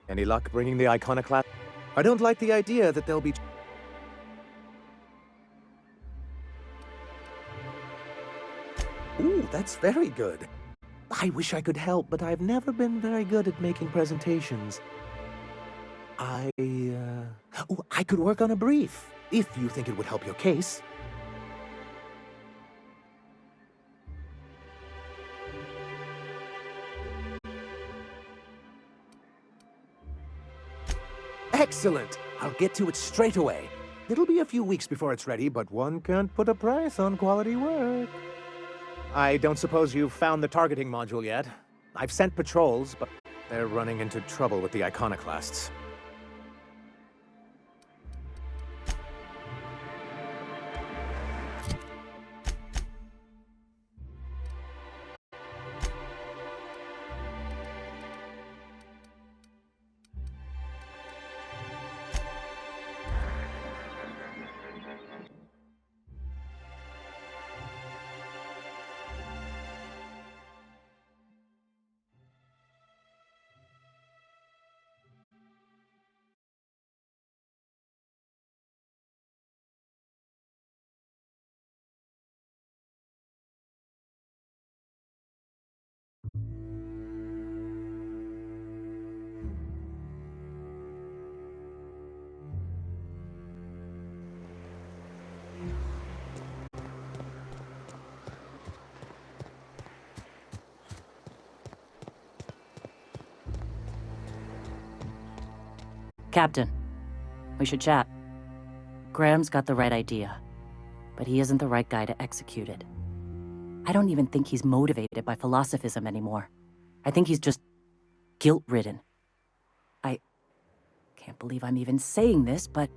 Any luck bringing the Iconoclast? I don't like the idea that they'll be... Ooh, that's very good. I wish I could help, but I've never been very good at making presentations. I could work on a brief, if you think it would help your case. Excellent! I'll get to it straight away. It'll be a few weeks before it's ready, but one can't put a price on quality work. I don't suppose you've found the targeting module yet. I've sent patrols, but they're running into trouble with the Iconoclasts. Captain, we should chat. Graham's got the right idea, but he isn't the right guy to execute it. I don't even think he's motivated by philosophism anymore. I think he's just guilt-ridden. I can't believe I'm even saying this, but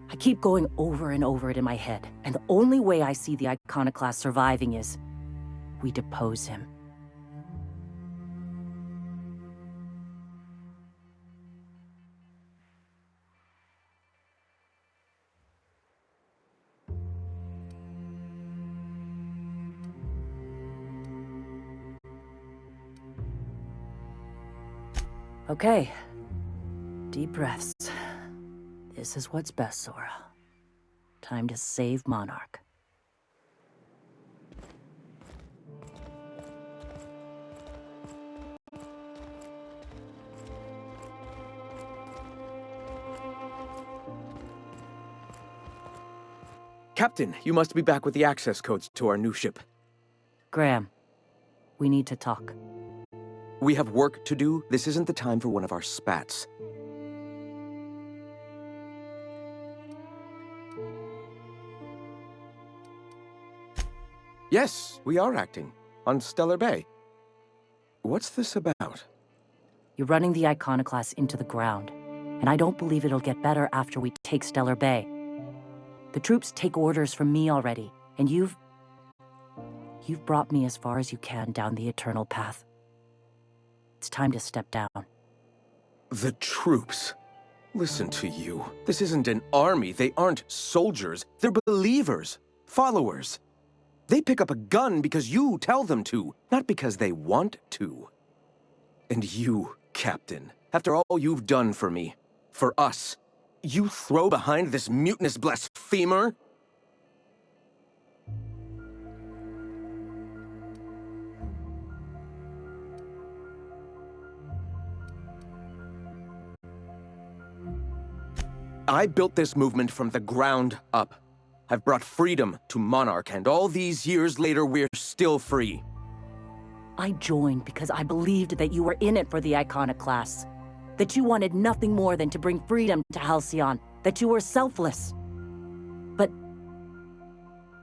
I keep going over and over it in my head, and the only way I see the Iconoclast surviving is we depose him. Okay. Deep breaths. This is what's best, Sora. Time to save Monarch. Captain, you must be back with the access codes to our new ship. Graham, we need to talk. We have work to do. This isn't the time for one of our spats. Yes, we are acting. On Stellar Bay. What's this about? You're running the Iconoclast into the ground, and I don't believe it'll get better after we take Stellar Bay. The troops take orders from me already, and you've brought me as far as you can down the eternal path. It's time to step down. The troops. Listen to you. This isn't an army. They aren't soldiers. They're believers. Followers. They pick up a gun because you tell them to, not because they want to. And you, Captain, after all you've done for me, for us, you throw behind this mutinous blasphemer? I built this movement from the ground up. I've brought freedom to Monarch, and all these years later, we're still free. I joined because I believed that you were in it for the Iconoclasts. That you wanted nothing more than to bring freedom to Halcyon. That you were selfless. But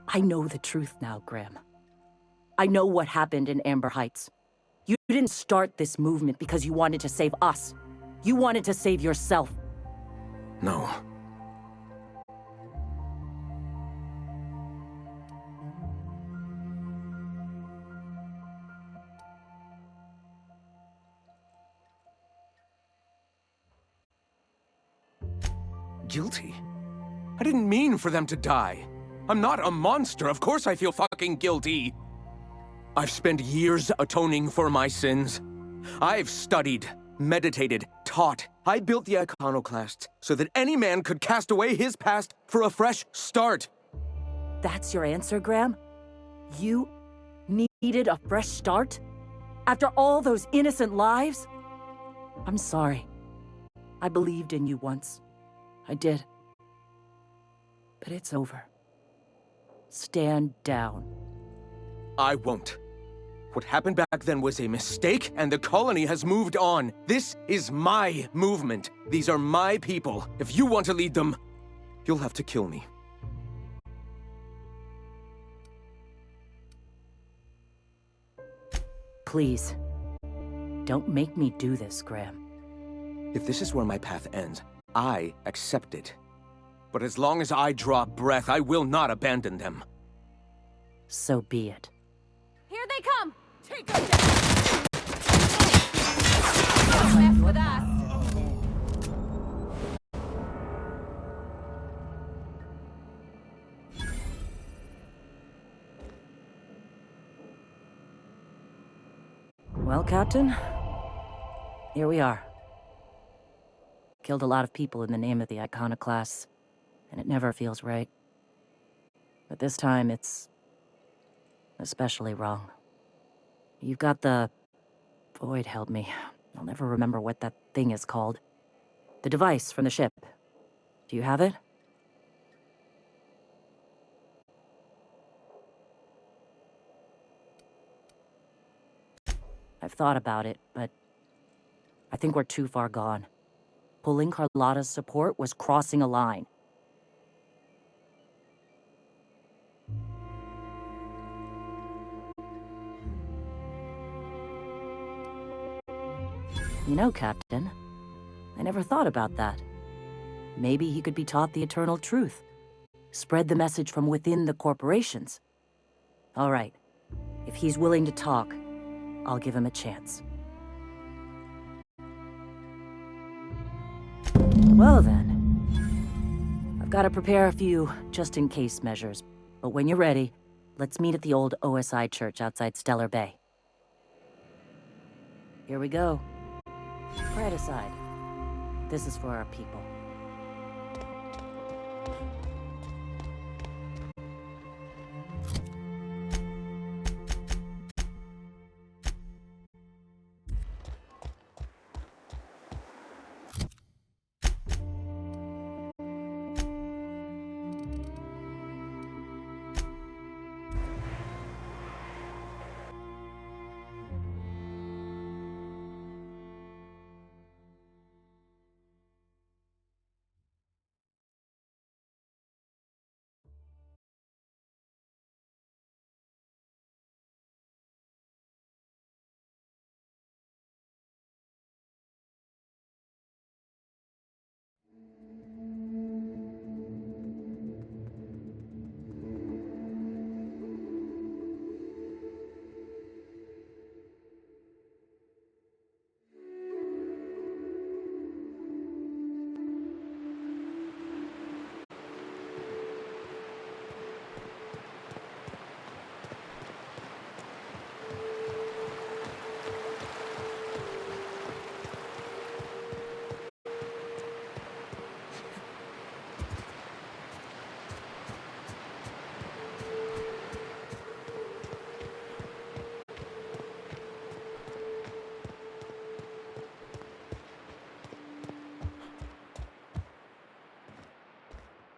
I know the truth now, Graham. I know what happened in Amber Heights. You didn't start this movement because you wanted to save us. You wanted to save yourself. No. Guilty? I didn't mean for them to die. I'm not a monster. Of course I feel fucking guilty. I've spent years atoning for my sins. I've studied, meditated, taught. I built the Iconoclasts so that any man could cast away his past for a fresh start. That's your answer, Graham? You needed a fresh start? After all those innocent lives? I'm sorry. I believed in you once. I did. But it's over. Stand down. I won't. What happened back then was a mistake, and the colony has moved on. This is my movement. These are my people. If you want to lead them, you'll have to kill me. Please. Don't make me do this, Graham. If this is where my path ends, I accept it. But as long as I draw breath, I will not abandon them. So be it. Here they come! Take them down! Don't mess with us! Well, Captain, here we are. Killed a lot of people in the name of the Iconoclasts, and it never feels right. But this time, it's especially wrong. You've got the... Void help me. I'll never remember what that thing is called. The device from the ship. Do you have it? I've thought about it, but I think we're too far gone. Pulling Carlotta's support was crossing a line. You know, Captain, I never thought about that. Maybe he could be taught the eternal truth. Spread the message from within the corporations. All right. If he's willing to talk, I'll give him a chance. Well then, I've got to prepare a few just-in-case measures, but when you're ready, let's meet at the old OSI church outside Stellar Bay. Here we go. Right aside. This is for our people.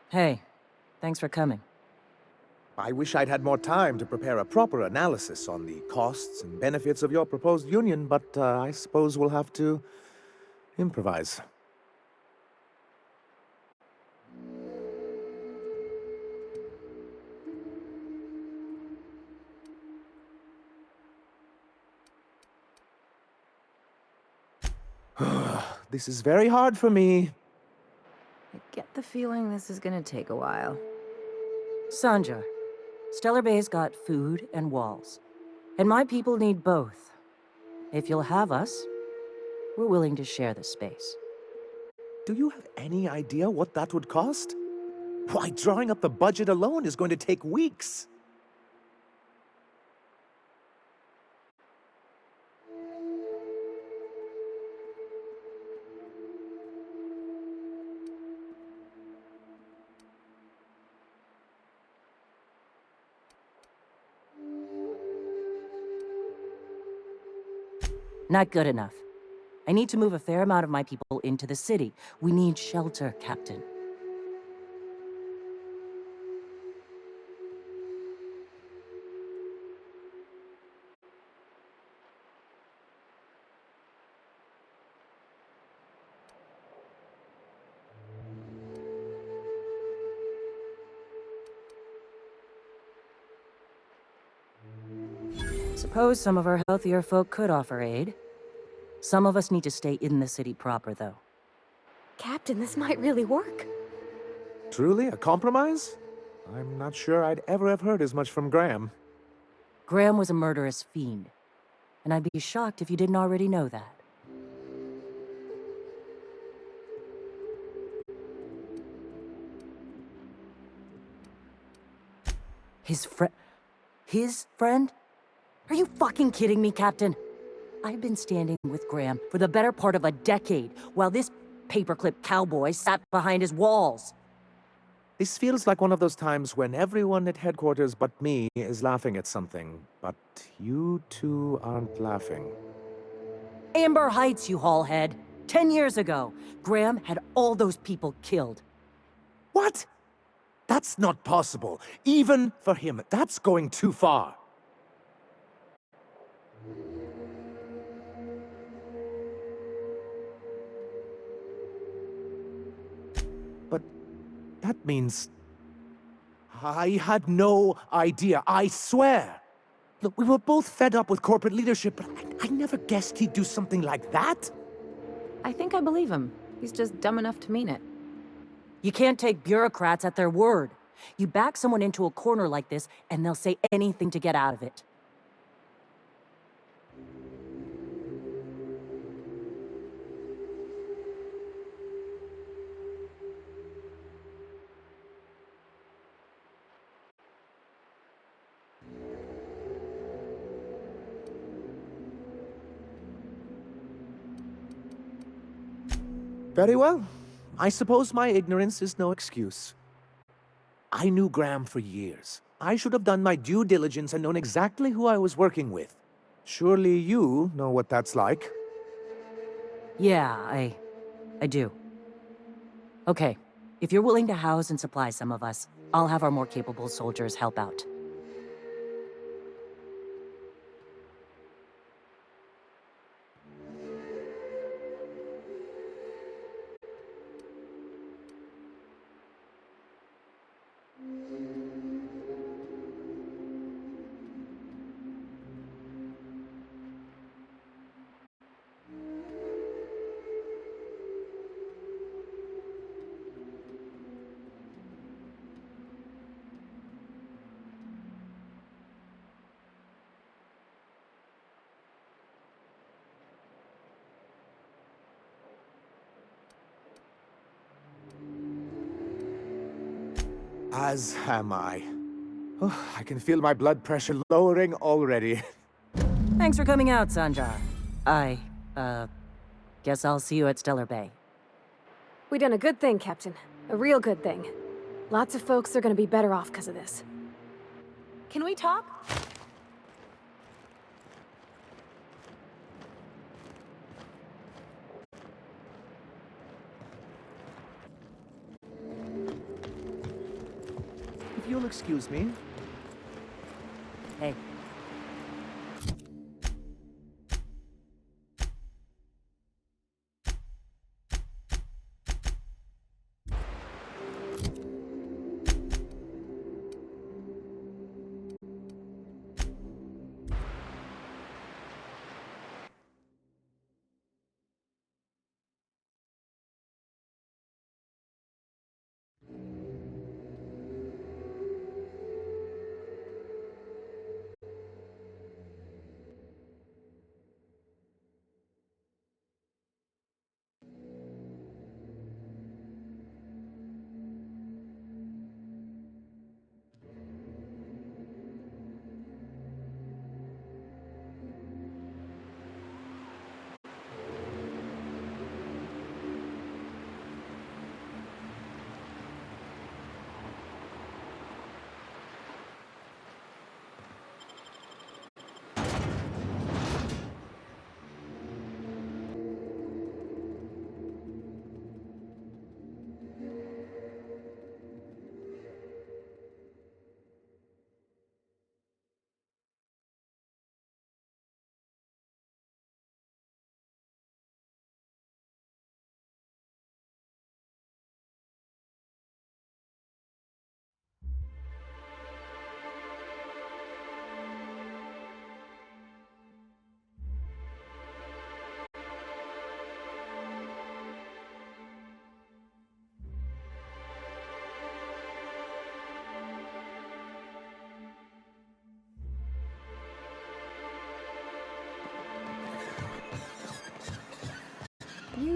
Hey, thanks for coming. I wish I'd had more time to prepare a proper analysis on the costs and benefits of your proposed union, but I suppose we'll have to improvise. This is very hard for me. I get the feeling this is gonna take a while. Sanjar, Stellar Bay's got food and walls. And my people need both. If you'll have us, we're willing to share the space. Do you have any idea what that would cost? Why, drawing up the budget alone is going to take weeks. Not good enough. I need to move a fair amount of my people into the city. We need shelter, Captain. Suppose some of our healthier folk could offer aid. Some of us need to stay in the city proper, though. Captain, this might really work. Truly, a compromise? I'm not sure I'd ever have heard as much from Graham. Graham was a murderous fiend, and I'd be shocked if you didn't already know that. His friend? Are you fucking kidding me, Captain? I've been standing with Graham for the better part of a decade, while this paperclip cowboy sat behind his walls. This feels like one of those times when everyone at headquarters but me is laughing at something, but you two aren't laughing. Amber Heights, you haulhead. 10 years ago, Graham had all those people killed. What? That's not possible. Even for him, that's going too far. But that means... I had no idea, I swear. Look, we were both fed up with corporate leadership, but I never guessed he'd do something like that. I think I believe him. He's just dumb enough to mean it. You can't take bureaucrats at their word. You back someone into a corner like this, and they'll say anything to get out of it. Very well. I suppose my ignorance is no excuse. I knew Graham for years. I should have done my due diligence and known exactly who I was working with. Surely you know what that's like. Yeah, I do. Okay, if you're willing to house and supply some of us, I'll have our more capable soldiers help out. As am I. Oh, I can feel my blood pressure lowering already. Thanks for coming out, Sanjar. I, guess I'll see you at Stellar Bay. We done a good thing, Captain. A real good thing. Lots of folks are gonna be better off because of this. Can we talk? If you'll excuse me. Hey.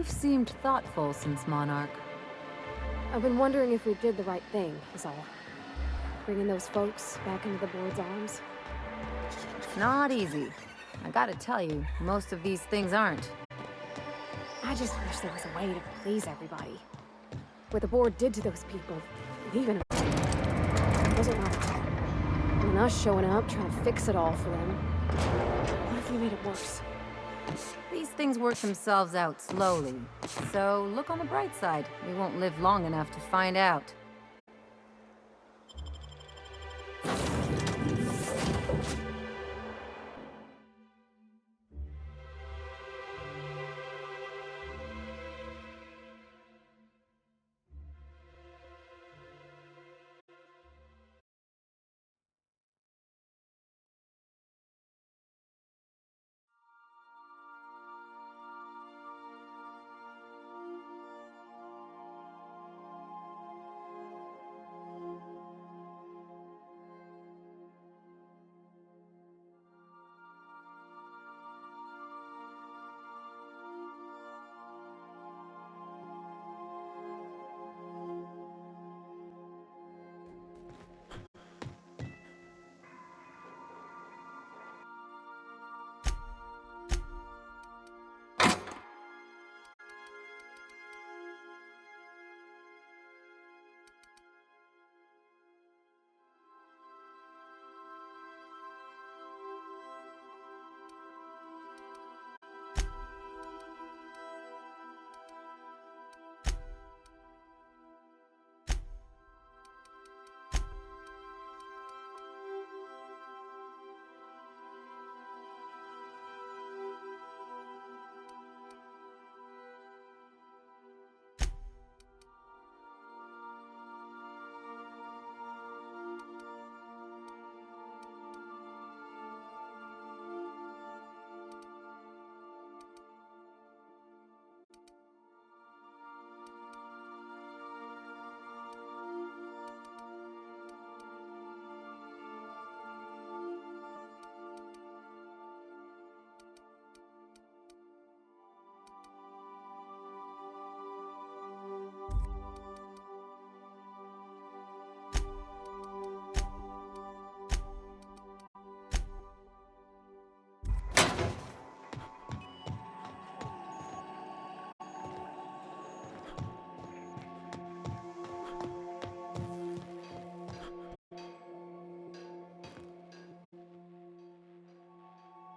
You've seemed thoughtful since Monarch. I've been wondering if we did the right thing, is all. Bringing those folks back into the board's arms. It's not easy. I gotta tell you, most of these things aren't. I just wish there was a way to please everybody. What the board did to those people, leaving them, it wasn't right. And us showing up, trying to fix it all for them. What if we made it worse? These things work themselves out slowly. So look on the bright side. We won't live long enough to find out.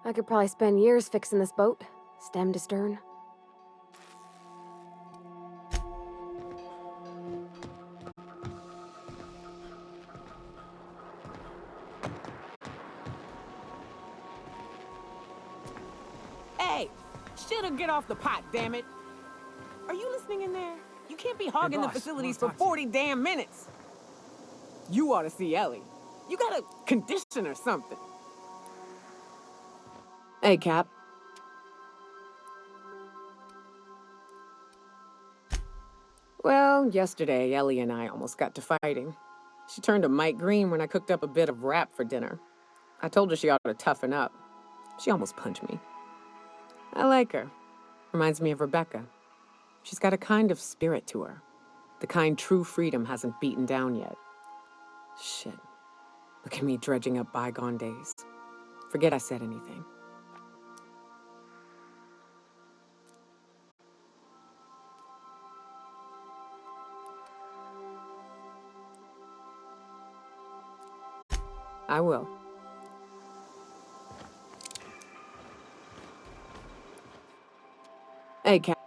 I could probably spend years fixing this boat, stem to stern. Hey! Shit'll get off the pot, damn it! Are you listening in there? You can't be hogging the facilities for 40 damn minutes! You ought to see Ellie. You got a condition or something. Hey, Cap. Well, yesterday, Ellie and I almost got to fighting. She turned to Mike Green when I cooked up a bit of wrap for dinner. I told her she ought to toughen up. She almost punched me. I like her. Reminds me of Rebecca. She's got a kind of spirit to her. The kind true freedom hasn't beaten down yet. Shit. Look at me dredging up bygone days. Forget I said anything. I will. Hey, Cap.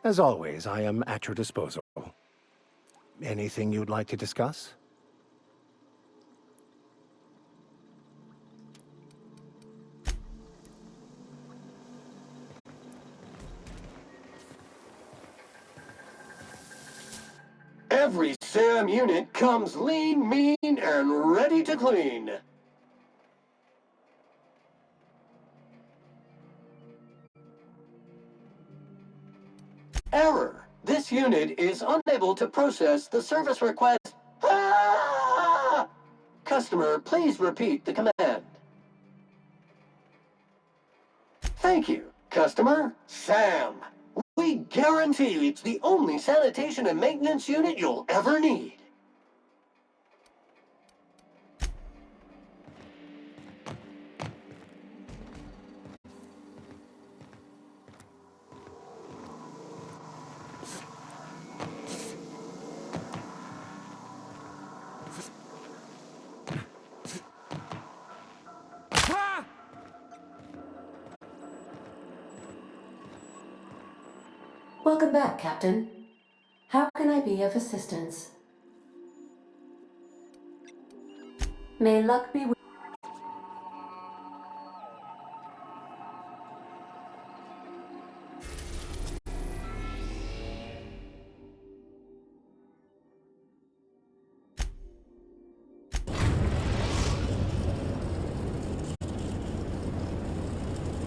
As always, I am at your disposal. Anything you'd like to discuss? Every SAM unit comes lean, mean, and ready to clean. Error. This unit is unable to process the service request. Ah! Customer, please repeat the command. Thank you. Customer, Sam. We guarantee it's the only sanitation and maintenance unit you'll ever need. Welcome back, Captain. How can I be of assistance? May luck be with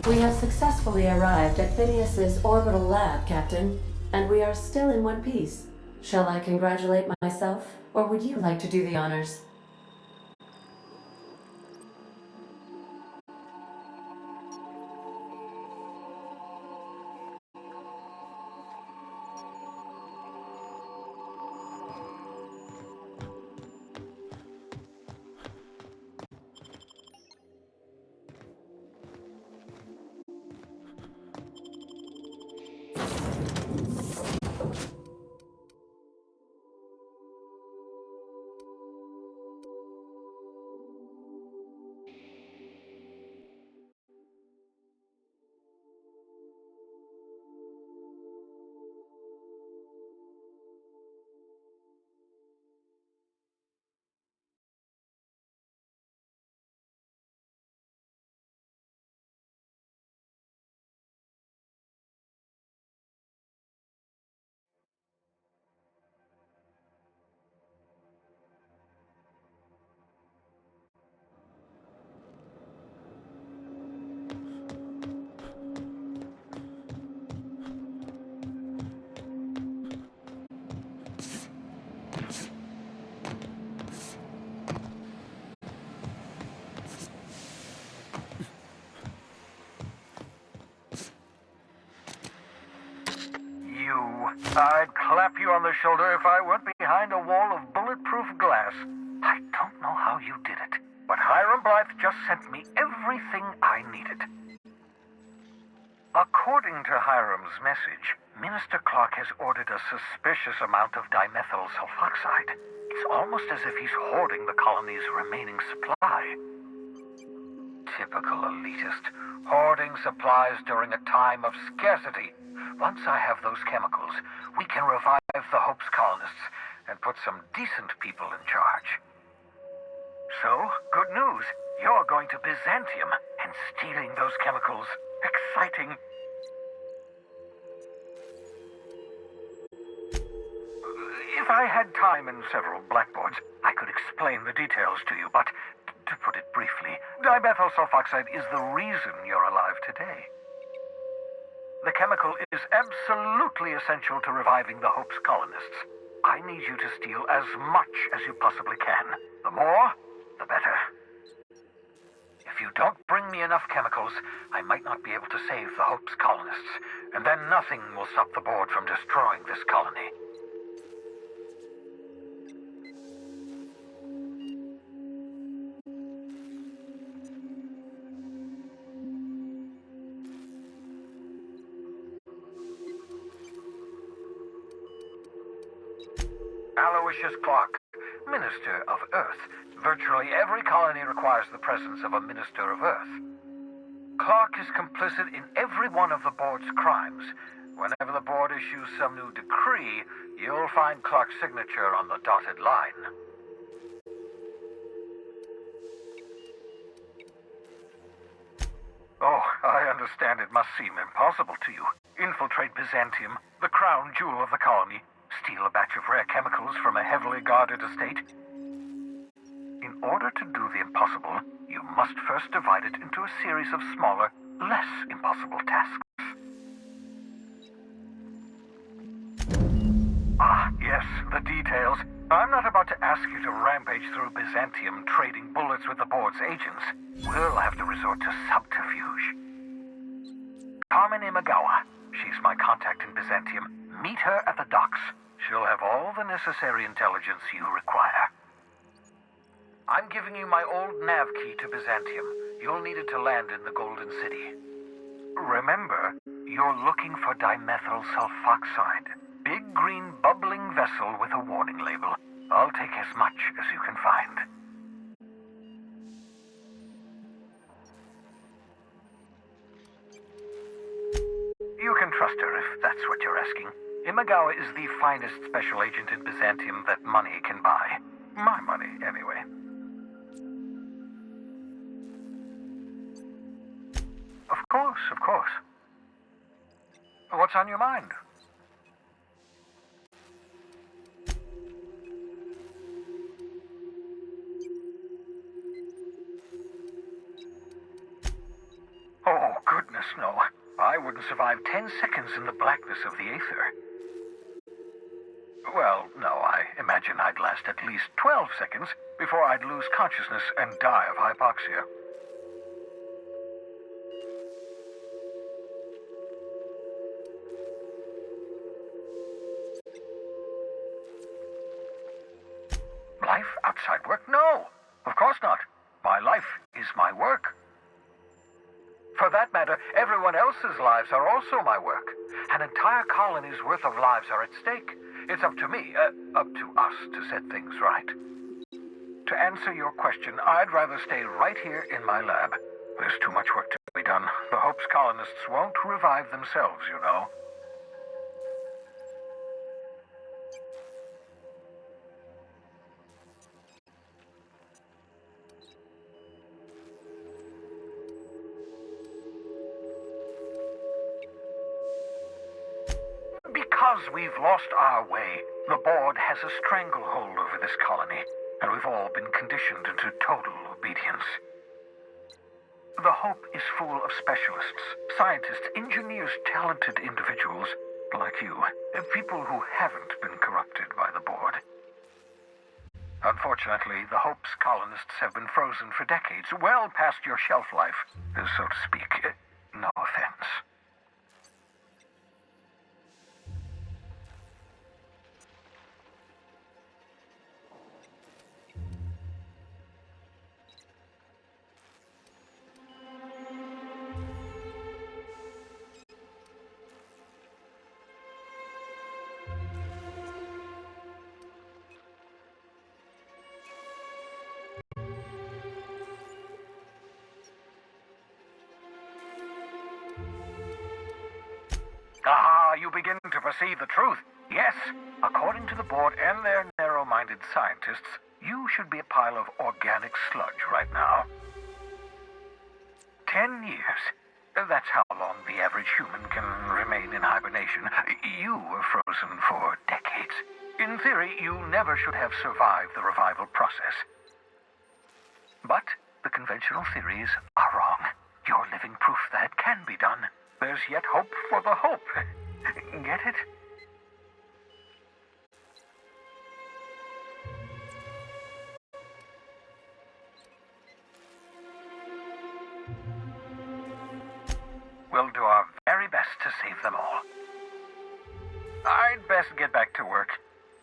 We have successfully arrived at Phineas's orbital lab, Captain, and we are still in one piece. Shall I congratulate myself, or would you like to do the honors? I'd clap you on the shoulder if I weren't behind a wall of bulletproof glass. I don't know how you did it, but Hiram Blythe just sent me everything I needed. According to Hiram's message, Minister Clark has ordered a suspicious amount of dimethyl sulfoxide. It's almost as if he's hoarding the colony's remaining supply. Typical elitist, hoarding supplies during a time of scarcity. Once I have those chemicals, we can revive the Hope's colonists and put some decent people in charge. So, good news. You're going to Byzantium and stealing those chemicals. Exciting. If I had time and several blackboards, I could explain the details to you, but to put it briefly, dimethyl sulfoxide is the reason you're alive today. The chemical is absolutely essential to reviving the Hope's colonists. I need you to steal as much as you possibly can. The more, the better. If you don't bring me enough chemicals, I might not be able to save the Hope's colonists, and then nothing will stop the board from destroying this colony. Aloysius Clark, Minister of Earth. Virtually every colony requires the presence of a Minister of Earth. Clark is complicit in every one of the board's crimes. Whenever the board issues some new decree, you'll find Clark's signature on the dotted line. Oh, I understand it must seem impossible to you. Infiltrate Byzantium, the crown jewel of the colony. Steal a batch of rare chemicals from a heavily guarded estate. In order to do the impossible, you must first divide it into a series of smaller, less impossible tasks. Ah, yes, the details. I'm not about to ask ask you to rampage through Byzantium trading bullets with the board's agents, we'll have to resort to subterfuge. Carmen Imagawa. She's my contact in Byzantium. Meet her at the docks. She'll have all the necessary intelligence you require. I'm giving you my old nav key to Byzantium. You'll need it to land in the Golden City. Remember, you're looking for dimethyl sulfoxide. Big green bubbling vessel with a warning label. I'll take as much as you can find. You can trust her if that's what you're asking. Imagawa is the finest special agent in Byzantium that money can buy. My money, anyway. Of course, of course. What's on your mind? Oh, goodness, no. I wouldn't survive 10 seconds in the blackness of the aether. Well, no, I imagine I'd last at least 12 seconds before I'd lose consciousness and die of hypoxia. Life outside work? No, of course not. My life is my work. For that matter, everyone else's lives are also my work. An entire colony's worth of lives are at stake. It's up to me, up to us to set things right. To answer your question, I'd rather stay right here in my lab. There's too much work to be done. The Hope's colonists won't revive themselves, you know. Because we've lost our way, the board has a stranglehold over this colony, and we've all been conditioned into total obedience. The Hope is full of specialists, scientists, engineers, talented individuals like you, people who haven't been corrupted by the board. Unfortunately, the Hope's colonists have been frozen for decades, well past your shelf life, so to speak. No offense. Ah, you begin to perceive the truth. Yes, according to the board and their narrow-minded scientists, you should be a pile of organic sludge right now. 10 years. That's how long the average human can remain in hibernation. You were frozen for decades. In theory, you never should have survived the revival process. But the conventional theories are wrong. You're living proof that it can be done. There's yet hope for the Hope. Get it? We'll do our very best to save them all. I'd best get back to work.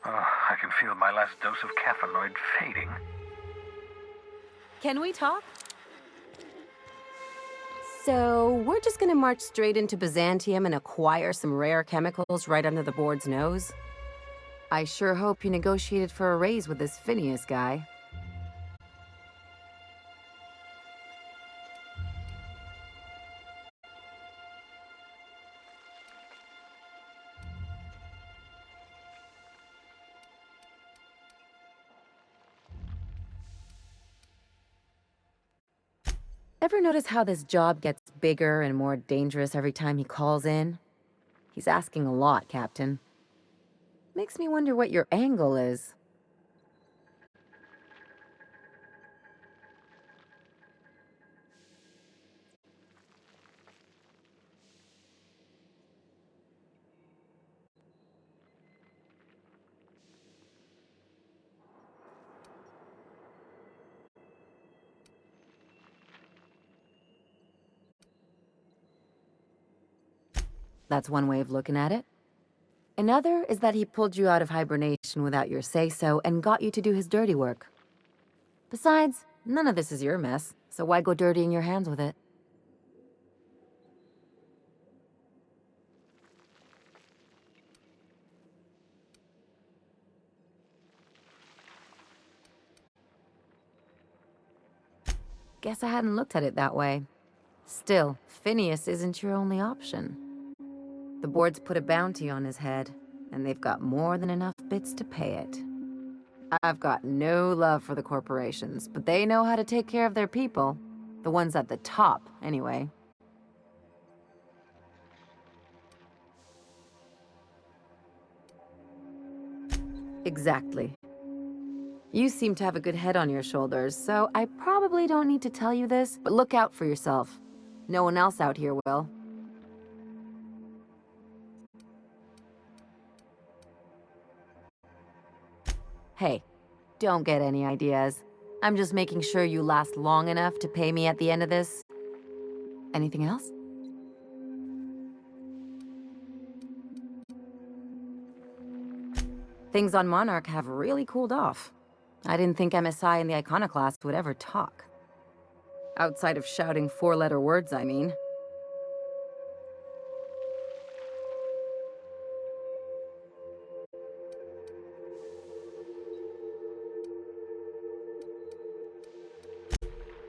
Oh, I can feel my last dose of caffeinoid fading. Can we talk? So, we're just gonna march straight into Byzantium and acquire some rare chemicals right under the board's nose? I sure hope you negotiated for a raise with this Phineas guy. Ever notice how this job gets bigger and more dangerous every time he calls in? He's asking a lot, Captain. Makes me wonder what your angle is. That's one way of looking at it. Another is that he pulled you out of hibernation without your say-so and got you to do his dirty work. Besides, none of this is your mess, so why go dirtying your hands with it? Guess I hadn't looked at it that way. Still, Phineas isn't your only option. The board's put a bounty on his head, and they've got more than enough bits to pay it. I've got no love for the corporations, but they know how to take care of their people. The ones at the top, anyway. Exactly. You seem to have a good head on your shoulders, so I probably don't need to tell you this, but look out for yourself. No one else out here will. Hey, don't get any ideas. I'm just making sure you last long enough to pay me at the end of this. Anything else? Things on Monarch have really cooled off. I didn't think MSI and the Iconoclast would ever talk. Outside of shouting four-letter words, I mean.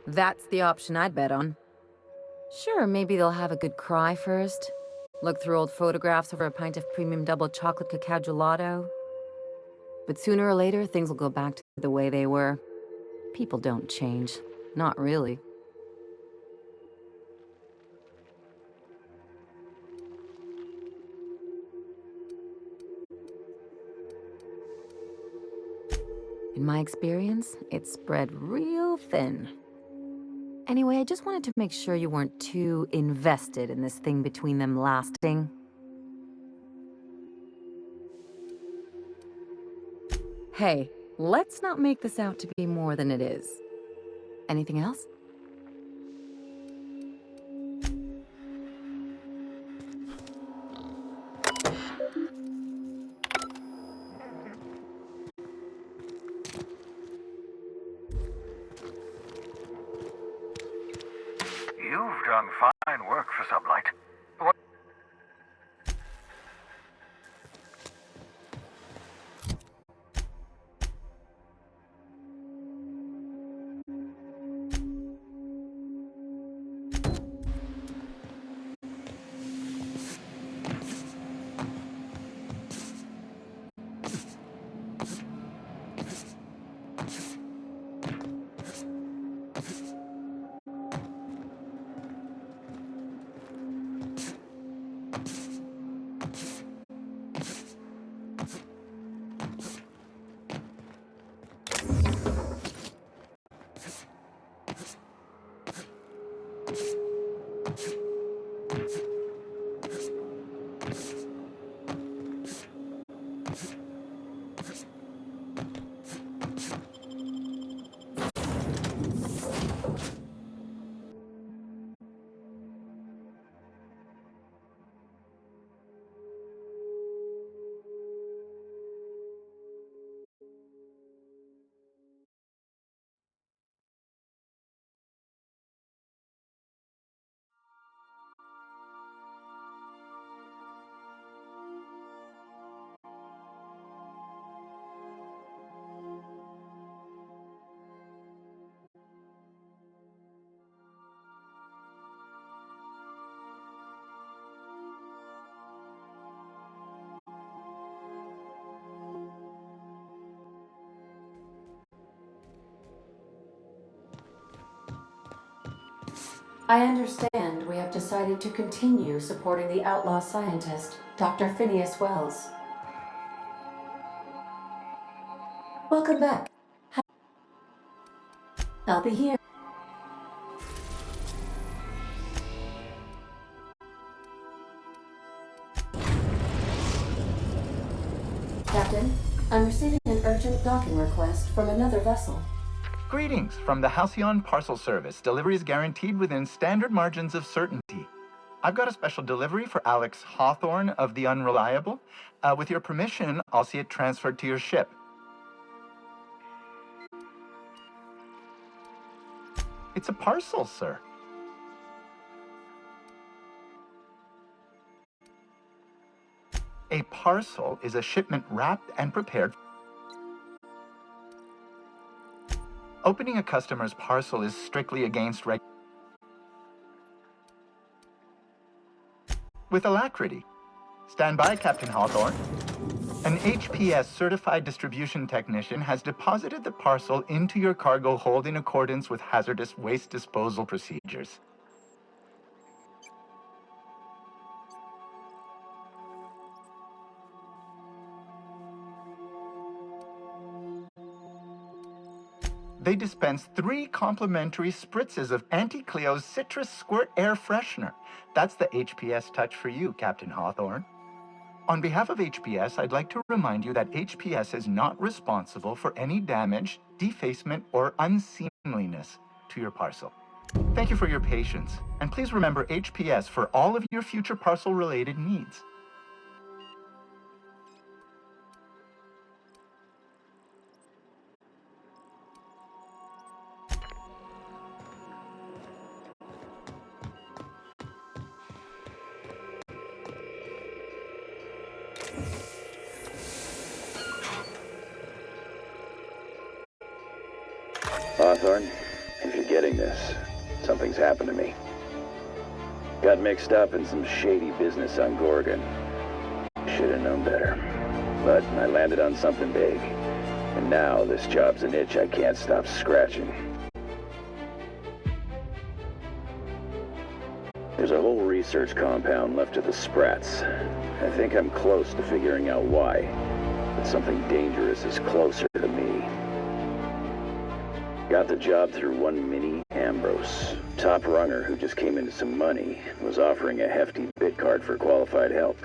That's the option I'd bet on. Sure, maybe they'll have a good cry first. Look through old photographs over a pint of premium double chocolate cacao gelato. But sooner or later, things will go back to the way they were. People don't change. Not really. In my experience, it's spread real thin. Anyway, I just wanted to make sure you weren't too invested in this thing between them lasting. Hey, let's not make this out to be more than it is. Anything else? You've done fine work for Sublight. What? I understand we have decided to continue supporting the outlaw scientist, Dr. Phineas Wells. Welcome back. I'll be here. Captain, I'm receiving an urgent docking request from another vessel. Greetings from the Halcyon Parcel Service. Delivery is guaranteed within standard margins of certainty. I've got a special delivery for Alex Hawthorne of The Unreliable. With your permission, I'll see it transferred to your ship. It's a parcel, sir. A parcel is a shipment wrapped and prepared. Opening a customer's parcel is strictly against with alacrity. Stand by, Captain Hawthorne. An HPS certified distribution technician has deposited the parcel into your cargo hold in accordance with hazardous waste disposal procedures. They dispense 3 complimentary spritzes of Anti-Cleo's Citrus Squirt Air Freshener. That's the HPS touch for you, Captain Hawthorne. On behalf of HPS, I'd like to remind you that HPS is not responsible for any damage, defacement, or unseemliness to your parcel. Thank you for your patience, and please remember HPS for all of your future parcel-related needs. Hawthorne, if you're getting this, something's happened to me. Got mixed up in some shady business on Gorgon. Should have known better. But I landed on something big. And now this job's an itch I can't stop scratching. There's a whole research compound left to the Sprats. I think I'm close to figuring out why. But something dangerous is closer to me. Got the job through one Minnie Ambrose. Top runner who just came into some money, was offering a hefty bid card for qualified help.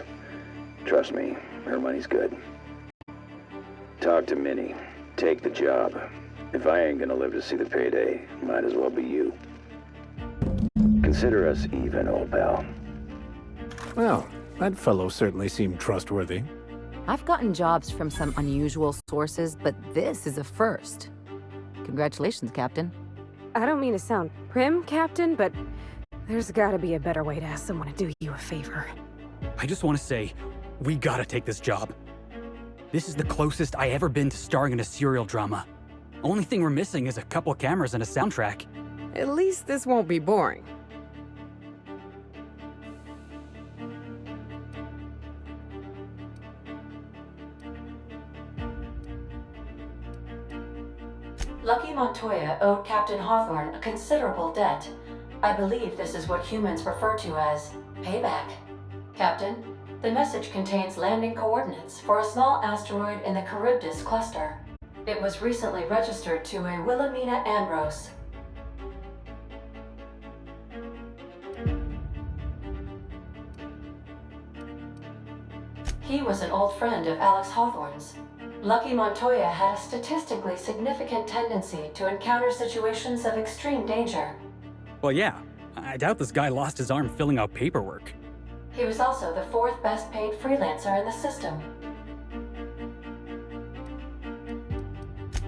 Trust me, her money's good. Talk to Minnie. Take the job. If I ain't gonna live to see the payday, might as well be you. Consider us even, old pal. Well, that fellow certainly seemed trustworthy. I've gotten jobs from some unusual sources, but this is a first. Congratulations, Captain. I don't mean to sound prim, Captain, but there's gotta be a better way to ask someone to do you a favor. I just want to say, we gotta take this job. This is the closest I ever been to starring in a serial drama. Only thing we're missing is a couple cameras and a soundtrack. At least this won't be boring. Lucky Montoya owed Captain Hawthorne a considerable debt. I believe this is what humans refer to as payback. Captain, the message contains landing coordinates for a small asteroid in the Charybdis cluster. It was recently registered to a Wilhelmina Ambrose. He was an old friend of Alex Hawthorne's. Lucky Montoya had a statistically significant tendency to encounter situations of extreme danger. Well, yeah. I doubt this guy lost his arm filling out paperwork. He was also the 4th best paid freelancer in the system.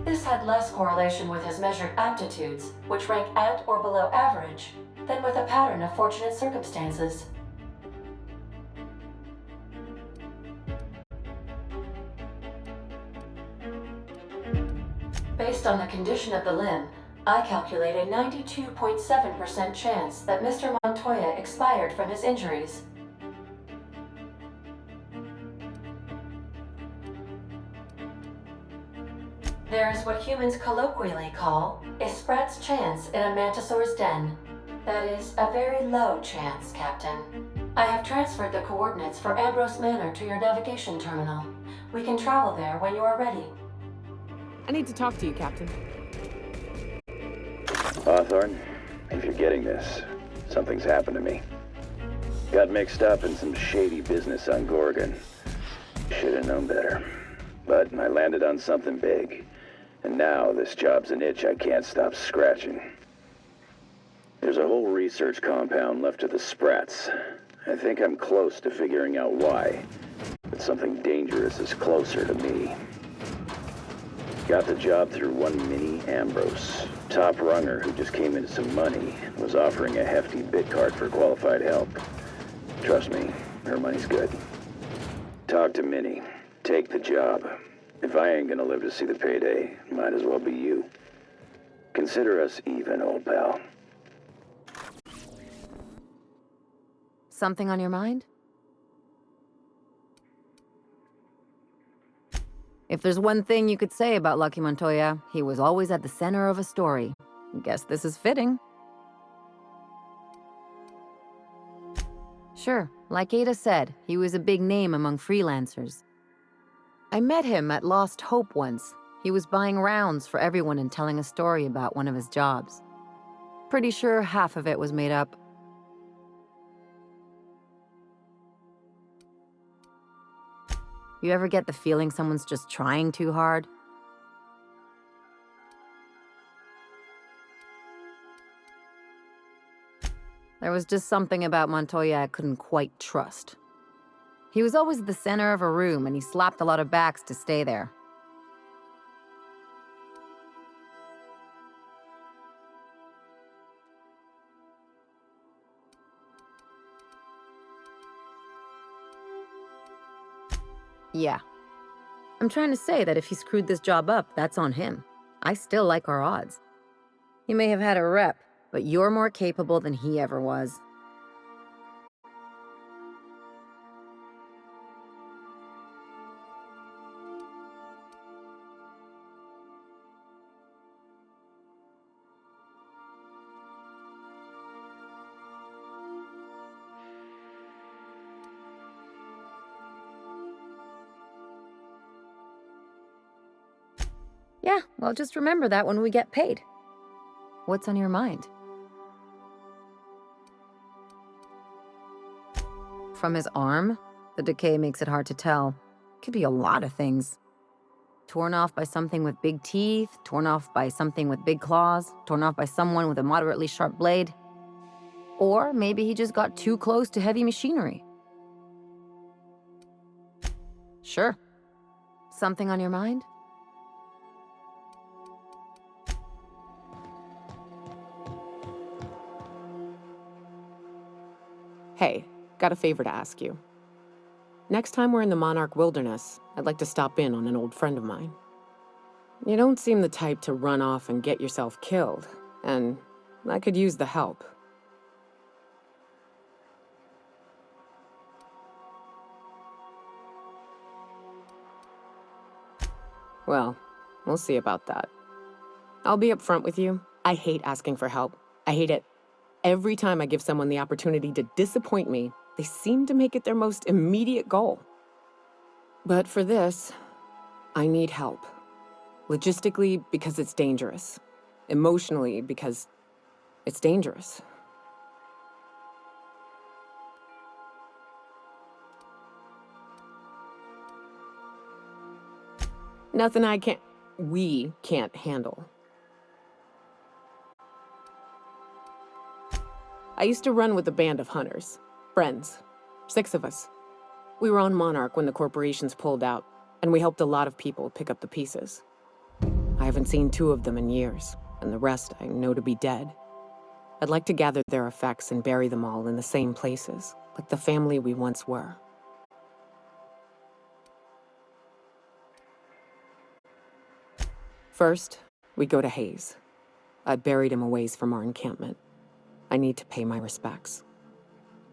This had less correlation with his measured aptitudes, which rank at or below average, than with a pattern of fortunate circumstances. Based on the condition of the limb, I calculate a 92.7% chance that Mr. Montoya expired from his injuries. There is what humans colloquially call a sprat's chance in a mantisaur's den. That is a very low chance, Captain. I have transferred the coordinates for Ambrose Manor to your navigation terminal. We can travel there when you are ready. I need to talk to you, Captain. Hawthorne, if you're getting this, something's happened to me. Got mixed up in some shady business on Gorgon. Should have known better. But I landed on something big. And now this job's an itch I can't stop scratching. There's a whole research compound left to the Sprats. I think I'm close to figuring out why, but something dangerous is closer to me. Got the job through one Minnie Ambrose. Top runger who just came into some money was offering a hefty bit card for qualified help. Trust me, her money's good. Talk to Minnie. Take the job. If I ain't gonna live to see the payday, might as well be you. Consider us even, old pal. Something on your mind? If there's one thing you could say about Lucky Montoya, he was always at the center of a story. Guess this is fitting. Sure, like Ada said, he was a big name among freelancers. I met him at Lost Hope once. He was buying rounds for everyone and telling a story about one of his jobs. Pretty sure half of it was made up. You ever get the feeling someone's just trying too hard? There was just something about Montoya I couldn't quite trust. He was always at the center of a room, and he slapped a lot of backs to stay there. Yeah. I'm trying to say that if he screwed this job up, that's on him. I still like our odds. He may have had a rep, but you're more capable than he ever was. Yeah, well, just remember that when we get paid. What's on your mind? From his arm? The decay makes it hard to tell. Could be a lot of things. Torn off by something with big teeth, torn off by something with big claws, torn off by someone with a moderately sharp blade. Or maybe he just got too close to heavy machinery. Sure. Something on your mind? Hey, got a favor to ask you. Next time we're in the Monarch Wilderness, I'd like to stop in on an old friend of mine. You don't seem the type to run off and get yourself killed, and I could use the help. Well, we'll see about that. I'll be upfront with you. I hate asking for help. I hate it. Every time I give someone the opportunity to disappoint me, they seem to make it their most immediate goal. But for this, I need help. Logistically, because it's dangerous. Emotionally, because it's dangerous. Nothing we can't handle. I used to run with a band of hunters. Friends. 6 of us. We were on Monarch when the corporations pulled out, and we helped a lot of people pick up the pieces. I haven't seen 2 of them in years, and the rest I know to be dead. I'd like to gather their effects and bury them all in the same places, like the family we once were. First, we go to Hayes. I buried him a ways from our encampment. I need to pay my respects.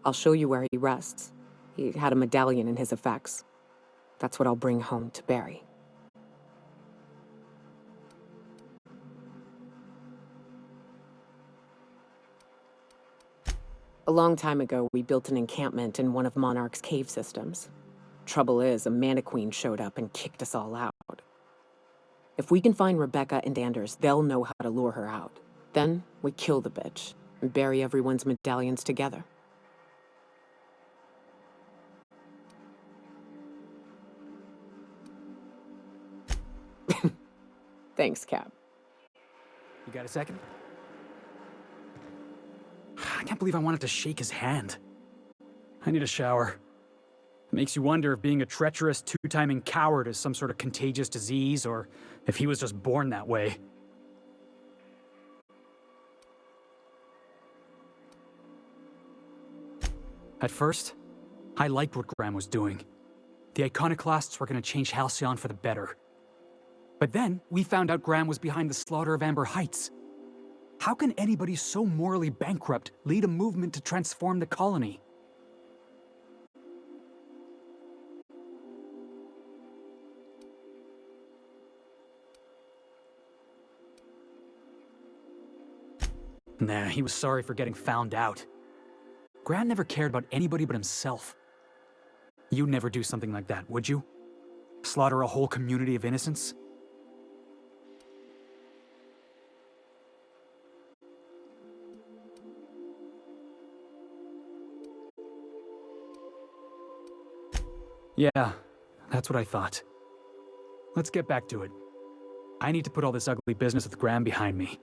I'll show you where he rests. He had a medallion in his effects. That's what I'll bring home to Barry. A long time ago, we built an encampment in one of Monarch's cave systems. Trouble is, a Mantiqueen showed up and kicked us all out. If we can find Rebecca and Anders, they'll know how to lure her out. Then, we kill the bitch and bury everyone's medallions together. Thanks, Cap. You got a second? I can't believe I wanted to shake his hand. I need a shower. It makes you wonder if being a treacherous, two-timing coward is some sort of contagious disease, or if he was just born that way. At first, I liked what Graham was doing. The Iconoclasts were going to change Halcyon for the better. But then, we found out Graham was behind the slaughter of Amber Heights. How can anybody so morally bankrupt lead a movement to transform the colony? Nah, he was sorry for getting found out. Graham never cared about anybody but himself. You'd never do something like that, would you? Slaughter a whole community of innocents? Yeah, that's what I thought. Let's get back to it. I need to put all this ugly business with Graham behind me.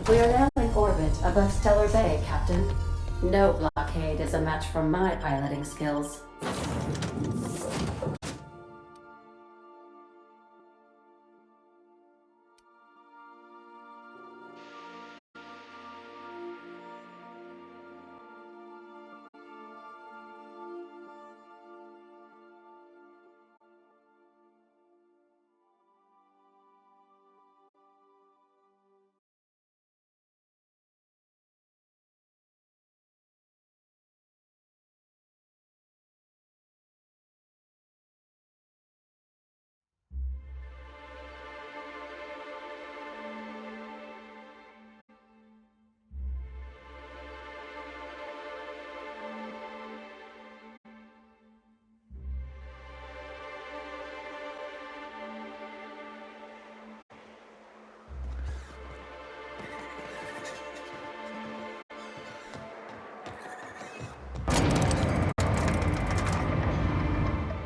We are now in orbit above Stellar Bay, Captain. No blockade is a match for my piloting skills.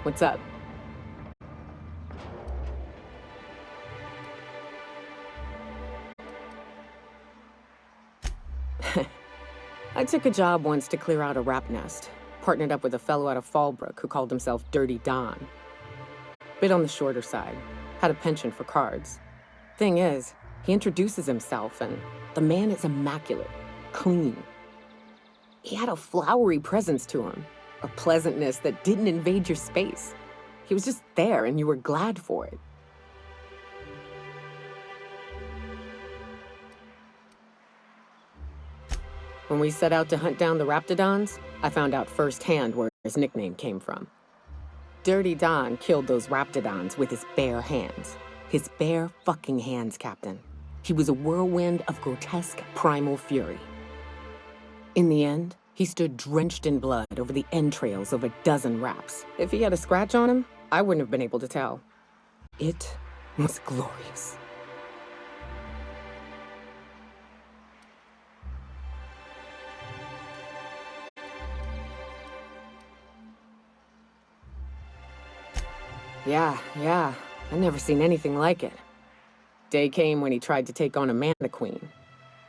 What's up? I took a job once to clear out a rap nest. Partnered up with a fellow out of Fallbrook who called himself Dirty Don. Bit on the shorter side. Had a penchant for cards. Thing is, he introduces himself and the man is immaculate. Clean. He had a flowery presence to him. A pleasantness that didn't invade your space. He was just there and you were glad for it. When we set out to hunt down the Raptidons, I found out firsthand where his nickname came from. Dirty Don killed those Raptidons with his bare hands. His bare fucking hands, Captain. He was a whirlwind of grotesque primal fury. In the end, he stood drenched in blood over the entrails of a dozen Raps. If he had a scratch on him, I wouldn't have been able to tell. It was glorious. Yeah. I never seen anything like it. Day came when he tried to take on Amanda Queen.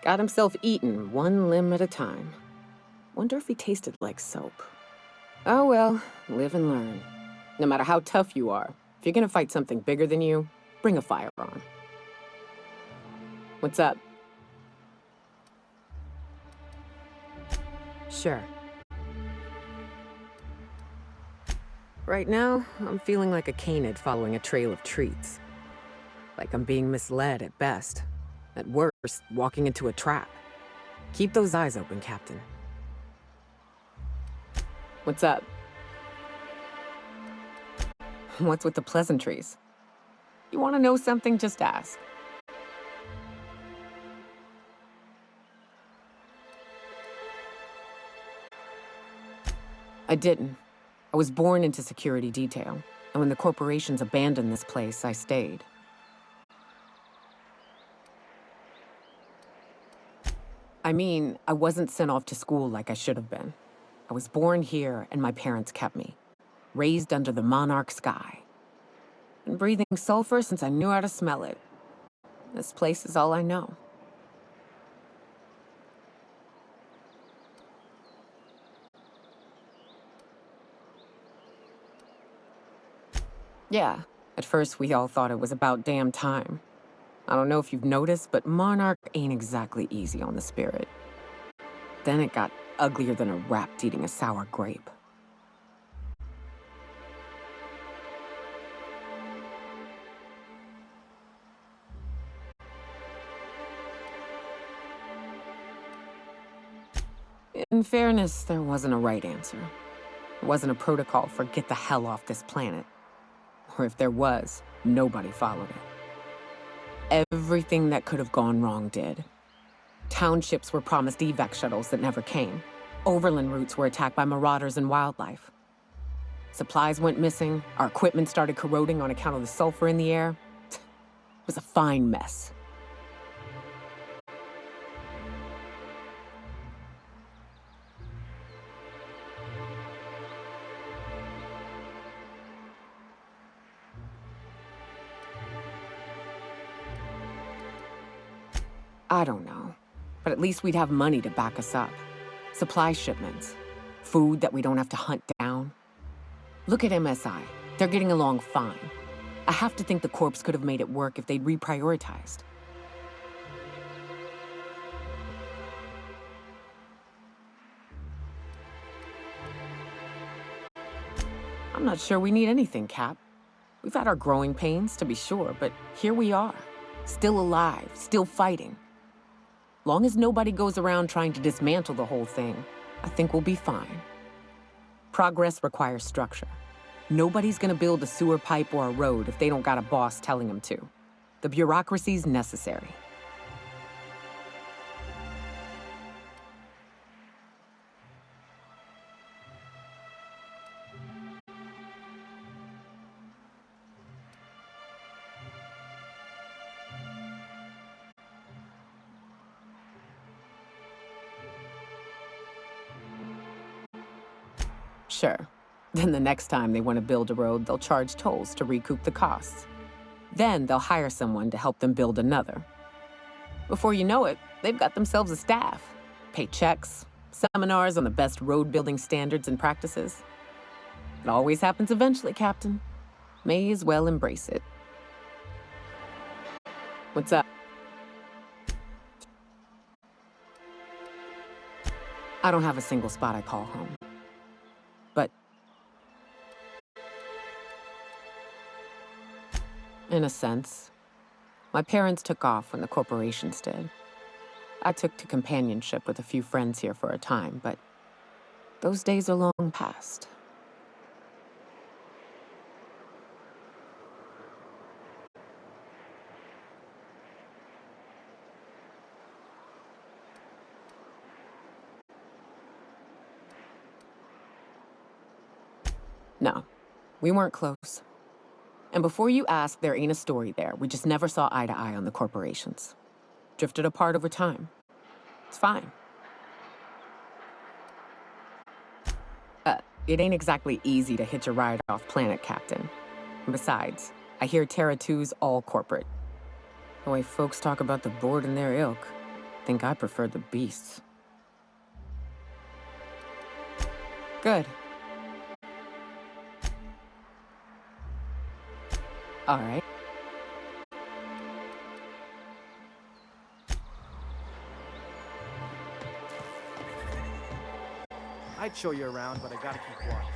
Got himself eaten one limb at a time. Wonder if he tasted like soap. Oh well, live and learn. No matter how tough you are, if you're gonna fight something bigger than you, bring a firearm. What's up? Sure. Right now, I'm feeling like a canid following a trail of treats. Like I'm being misled at best. At worst, walking into a trap. Keep those eyes open, Captain. What's up? What's with the pleasantries? You want to know something? Just ask. I didn't. I was born into security detail, and when the corporations abandoned this place, I stayed. I mean, I wasn't sent off to school like I should have been. I was born here, and my parents kept me. Raised under the monarch sky. Been breathing sulfur since I knew how to smell it. This place is all I know. Yeah, at first we all thought it was about damn time. I don't know if you've noticed, but Monarch ain't exactly easy on the spirit. Then it got uglier than a rat eating a sour grape. In fairness, there wasn't a right answer. There wasn't a protocol for get the hell off this planet. Or if there was, nobody followed it. Everything that could have gone wrong did. Townships were promised evac shuttles that never came. Overland routes were attacked by marauders and wildlife. Supplies went missing, our equipment started corroding on account of the sulfur in the air. It was a fine mess. I don't know, but at least we'd have money to back us up. Supply shipments, food that we don't have to hunt down. Look at MSI, they're getting along fine. I have to think the Corps could have made it work if they'd reprioritized. I'm not sure we need anything, Cap. We've had our growing pains, to be sure, but here we are. Still alive, still fighting. Long as nobody goes around trying to dismantle the whole thing, I think we'll be fine. Progress requires structure. Nobody's gonna build a sewer pipe or a road if they don't got a boss telling them to. The bureaucracy's necessary. Sure. Then the next time they want to build a road, they'll charge tolls to recoup the costs. Then they'll hire someone to help them build another. Before you know it, they've got themselves a staff. Pay checks, Seminars on the best road building standards and practices. It always happens eventually, Captain. May as well embrace it. What's up? I don't have a single spot I call home. But in a sense, my parents took off when the corporations did. I took to companionship with a few friends here for a time, but those days are long past. No, we weren't close. And before you ask, there ain't a story there. We just never saw eye to eye on the corporations. Drifted apart over time. It's fine. It ain't exactly easy to hitch a ride off planet, Captain. And besides, I hear Terra 2's all corporate. The way folks talk about the board and their ilk, think I prefer the beasts. Good. All right. I'd show you around, but I gotta keep watch.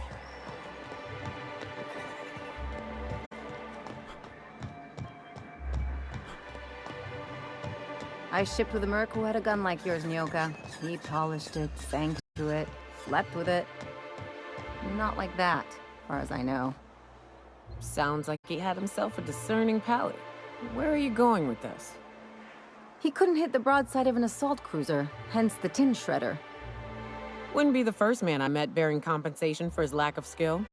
I shipped with a merc who had a gun like yours, Nyoka. He polished it, sang to it, slept with it. Not like that, as far as I know. Sounds like he had himself a discerning palate. Where are you going with this? He couldn't hit the broadside of an assault cruiser, hence the tin shredder. Wouldn't be the first man I met bearing compensation for his lack of skill.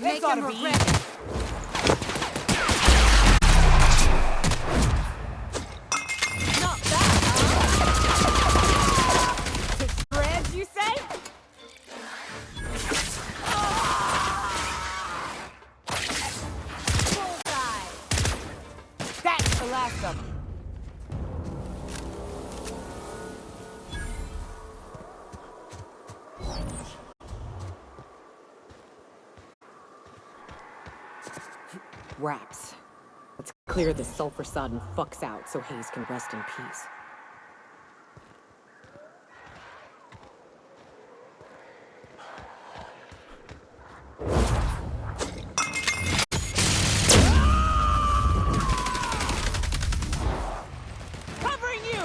Make him regret it. Not bad, huh? Six threads, you say? Bullseye. That's the last of them. Raps. Let's clear this sulfur-sodden fucks out so Hayes can rest in peace. Covering you!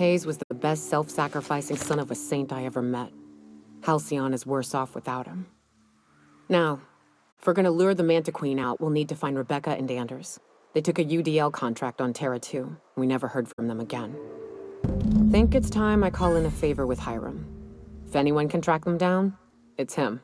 Hayes was the best self-sacrificing son of a saint I ever met. Halcyon is worse off without him. Now, if we're gonna lure the Manta Queen out, we'll need to find Rebecca and Anders. They took a UDL contract on Terra 2. We never heard from them again. Think it's time I call in a favor with Hiram. If anyone can track them down, it's him.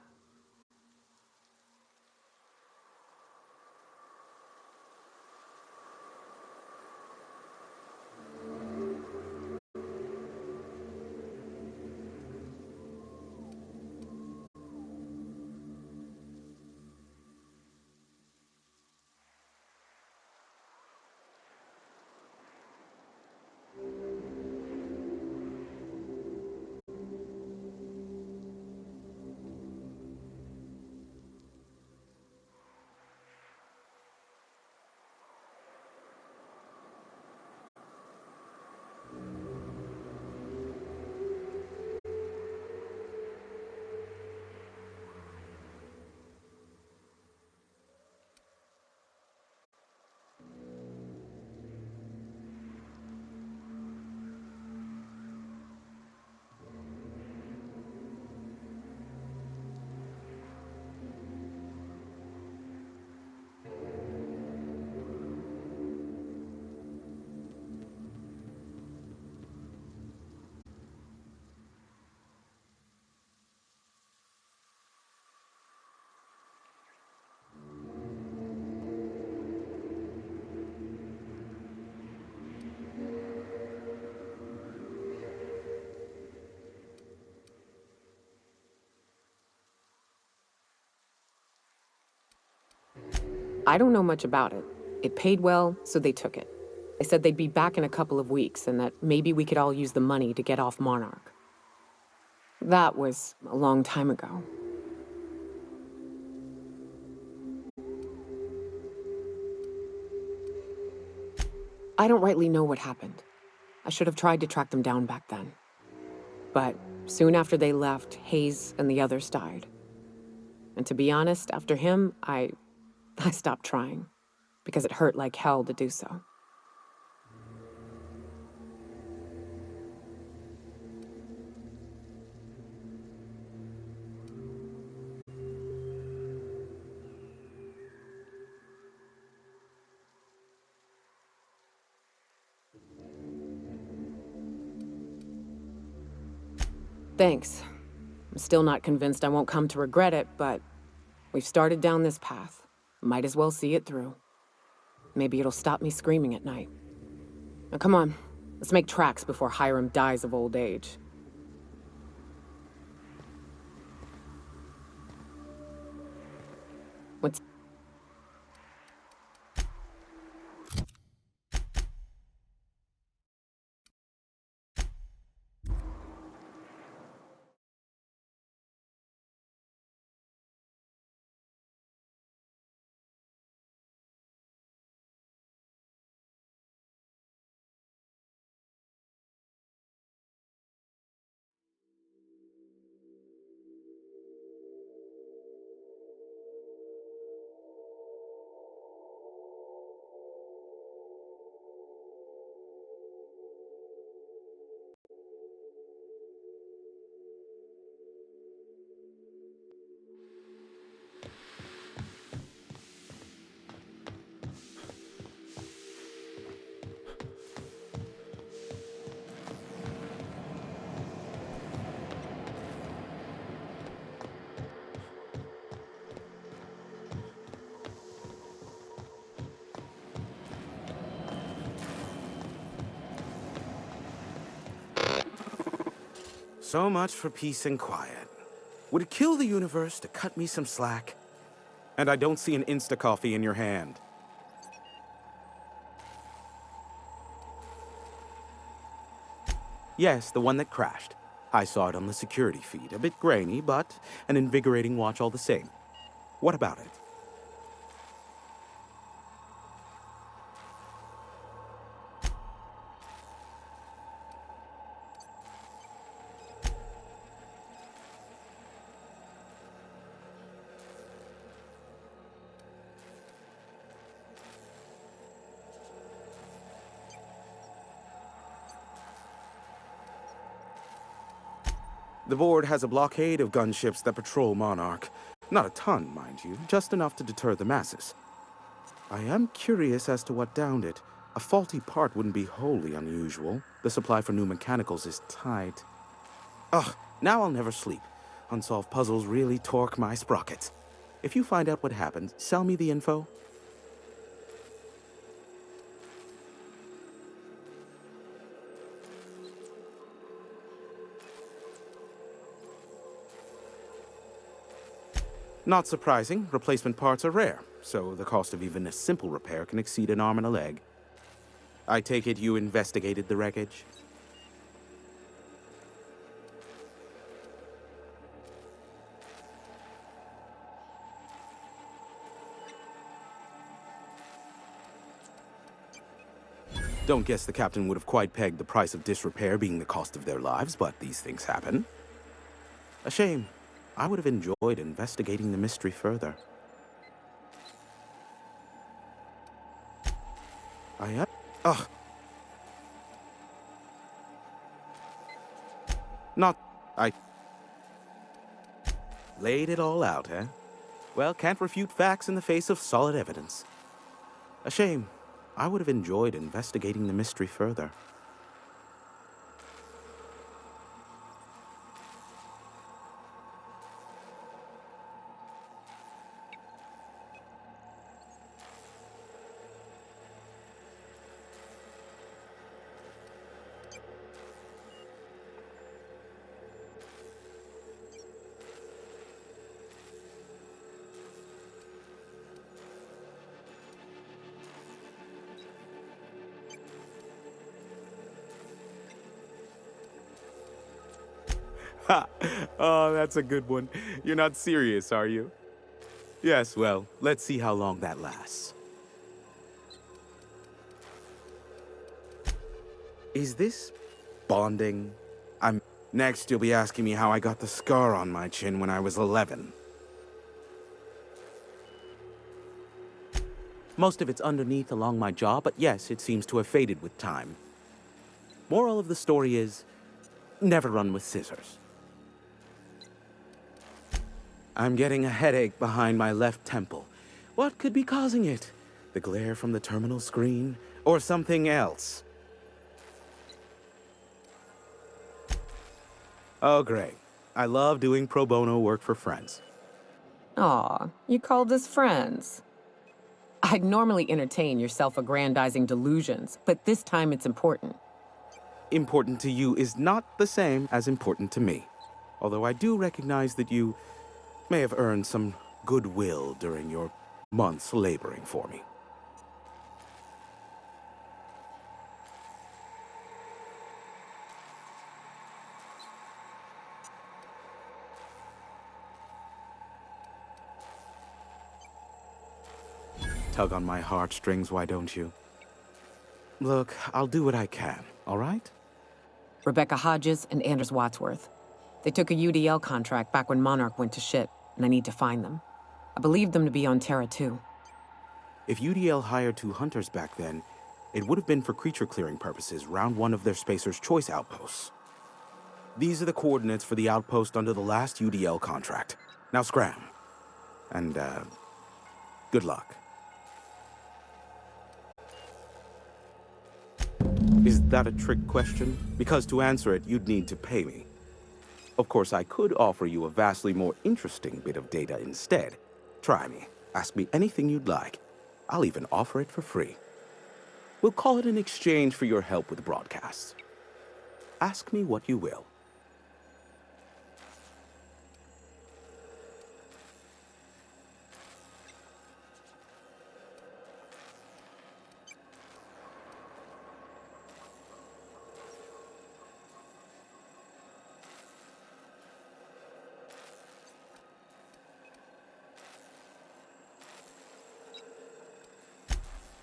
I don't know much about it. It paid well, so they took it. They said they'd be back in a couple of weeks and that maybe we could all use the money to get off Monarch. That was a long time ago. I don't rightly know what happened. I should have tried to track them down back then. But soon after they left, Hayes and the others died. And to be honest, after him, I stopped trying, because it hurt like hell to do so. Thanks. I'm still not convinced I won't come to regret it, but we've started down this path. Might as well see it through. Maybe it'll stop me screaming at night. Now come on, let's make tracks before Hiram dies of old age. What's... So much for peace and quiet. Would it kill the universe to cut me some slack? And I don't see an Insta-coffee in your hand. Yes, the one that crashed. I saw it on the security feed. A bit grainy, but an invigorating watch all the same. What about it? The board has a blockade of gunships that patrol Monarch. Not a ton, mind you, just enough to deter the masses. I am curious as to what downed it. A faulty part wouldn't be wholly unusual. The supply for new mechanicals is tight. Ugh, now I'll never sleep. Unsolved puzzles really torque my sprockets. If you find out what happened, sell me the info. Not surprising, replacement parts are rare, so the cost of even a simple repair can exceed an arm and a leg. I take it you investigated the wreckage? Don't guess the captain would have quite pegged the price of disrepair being the cost of their lives, but these things happen. A shame. I would have enjoyed investigating the mystery further. I am... Ugh. Not... I... Laid it all out, eh? Well, can't refute facts in the face of solid evidence. A shame. I would have enjoyed investigating the mystery further. Ha! Oh, that's a good one. You're not serious, are you? Yes, well, let's see how long that lasts. Is this bonding? Next, you'll be asking me how I got the scar on my chin when I was 11. Most of it's underneath along my jaw, but yes, it seems to have faded with time. Moral of the story is, never run with scissors. I'm getting a headache behind my left temple. What could be causing it? The glare from the terminal screen? Or something else? Oh, great. I love doing pro bono work for friends. Aw, you called us friends. I'd normally entertain your self-aggrandizing delusions, but this time it's important. Important to you is not the same as important to me. Although I do recognize that you may have earned some goodwill during your months laboring for me. Tug on my heartstrings, why don't you? Look, I'll do what I can, all right? Rebecca Hodges and Anders Wadsworth. They took a UDL contract back when Monarch went to shit, and I need to find them. I believe them to be on Terra 2. If UDL hired 2 hunters back then, it would have been for creature clearing purposes, round 1 of their Spacer's Choice outposts. These are the coordinates for the outpost under the last UDL contract. Now scram. And, good luck. Is that a trick question? Because to answer it, you'd need to pay me. Of course, I could offer you a vastly more interesting bit of data instead. Try me. Ask me anything you'd like. I'll even offer it for free. We'll call it an exchange for your help with the broadcasts. Ask me what you will.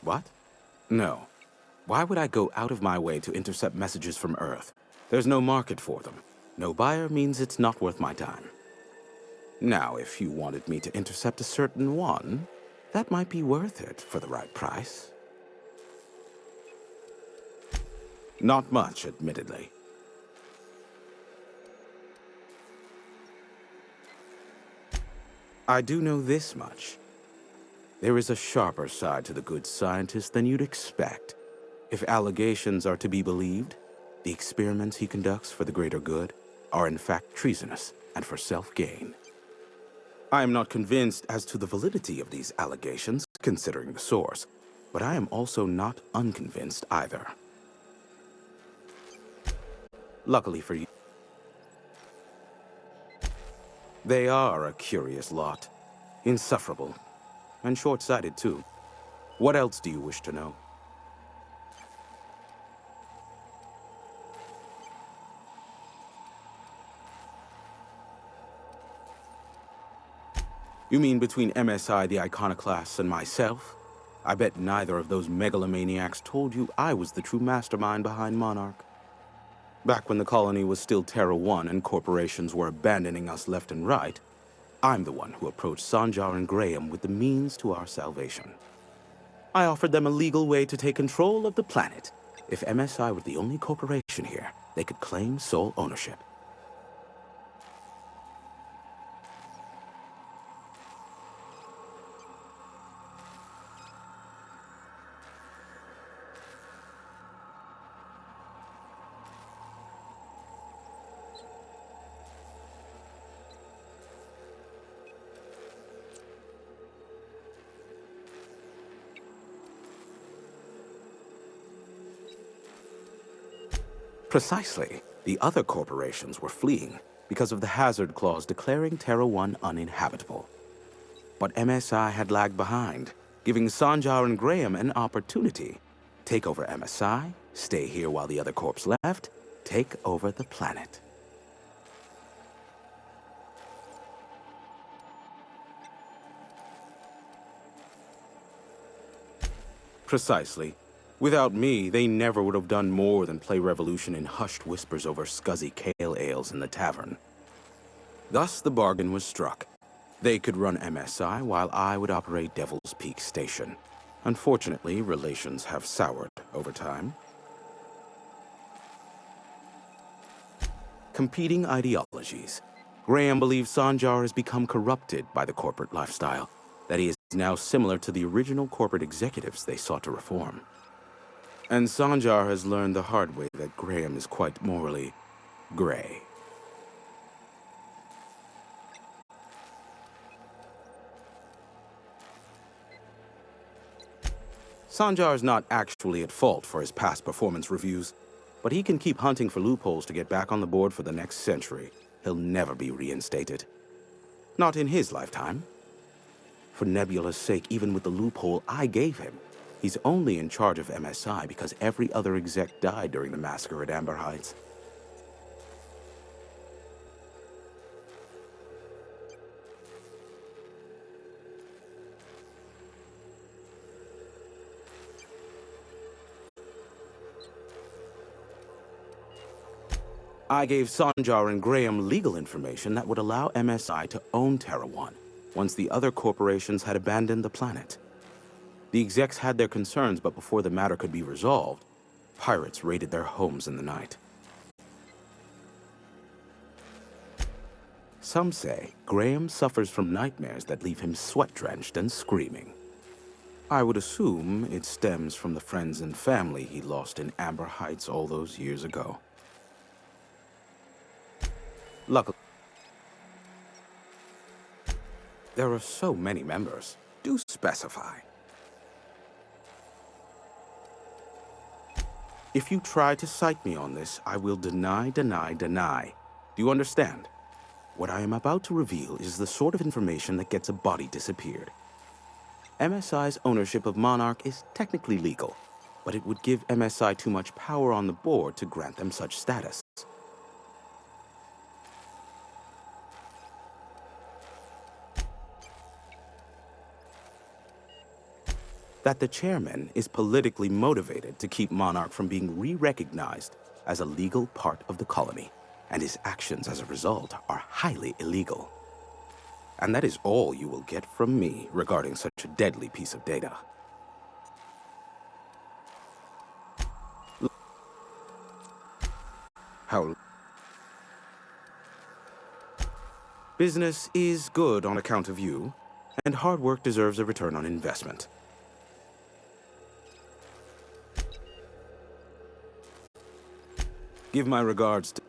What? No. Why would I go out of my way to intercept messages from Earth? There's no market for them. No buyer means it's not worth my time. Now, if you wanted me to intercept a certain one, that might be worth it for the right price. Not much, admittedly. I do know this much. There is a sharper side to the good scientist than you'd expect. If allegations are to be believed, the experiments he conducts for the greater good are in fact treasonous and for self-gain. I am not convinced as to the validity of these allegations, considering the source, but I am also not unconvinced either. Luckily for you, they are a curious lot. Insufferable. And short-sighted, too. What else do you wish to know? You mean between MSI, the Iconoclasts, and myself? I bet neither of those megalomaniacs told you I was the true mastermind behind Monarch. Back when the colony was still Terra 1 and corporations were abandoning us left and right, I'm the one who approached Sanjar and Graham with the means to our salvation. I offered them a legal way to take control of the planet. If MSI were the only corporation here, they could claim sole ownership. Precisely. The other corporations were fleeing because of the hazard clause declaring Terra 1 uninhabitable. But MSI had lagged behind, giving Sanjar and Graham an opportunity. Take over MSI, stay here while the other corps left, take over the planet. Precisely. Without me, they never would have done more than play Revolution in hushed whispers over scuzzy kale ales in the tavern. Thus, the bargain was struck. They could run MSI while I would operate Devil's Peak Station. Unfortunately, relations have soured over time. Competing ideologies. Graham believes Sanjar has become corrupted by the corporate lifestyle, that he is now similar to the original corporate executives they sought to reform. And Sanjar has learned the hard way that Graham is quite morally gray. Sanjar is not actually at fault for his past performance reviews, but he can keep hunting for loopholes to get back on the board for the next century. He'll never be reinstated. Not in his lifetime. For Nebula's sake, even with the loophole I gave him, he's only in charge of MSI because every other exec died during the massacre at Amber Heights. I gave Sanjar and Graham legal information that would allow MSI to own Terra 1 once the other corporations had abandoned the planet. The execs had their concerns, but before the matter could be resolved, pirates raided their homes in the night. Some say Graham suffers from nightmares that leave him sweat-drenched and screaming. I would assume it stems from the friends and family he lost in Amber Heights all those years ago. Luckily, there are so many members. Do specify. If you try to cite me on this, I will deny. Do you understand? What I am about to reveal is the sort of information that gets a body disappeared. MSI's ownership of Monarch is technically legal, but it would give MSI too much power on the board to grant them such status. That the chairman is politically motivated to keep Monarch from being re-recognized as a legal part of the colony, and his actions as a result are highly illegal. And that is all you will get from me regarding such a deadly piece of data. Business is good on account of you, and hard work deserves a return on investment. Give my regards to...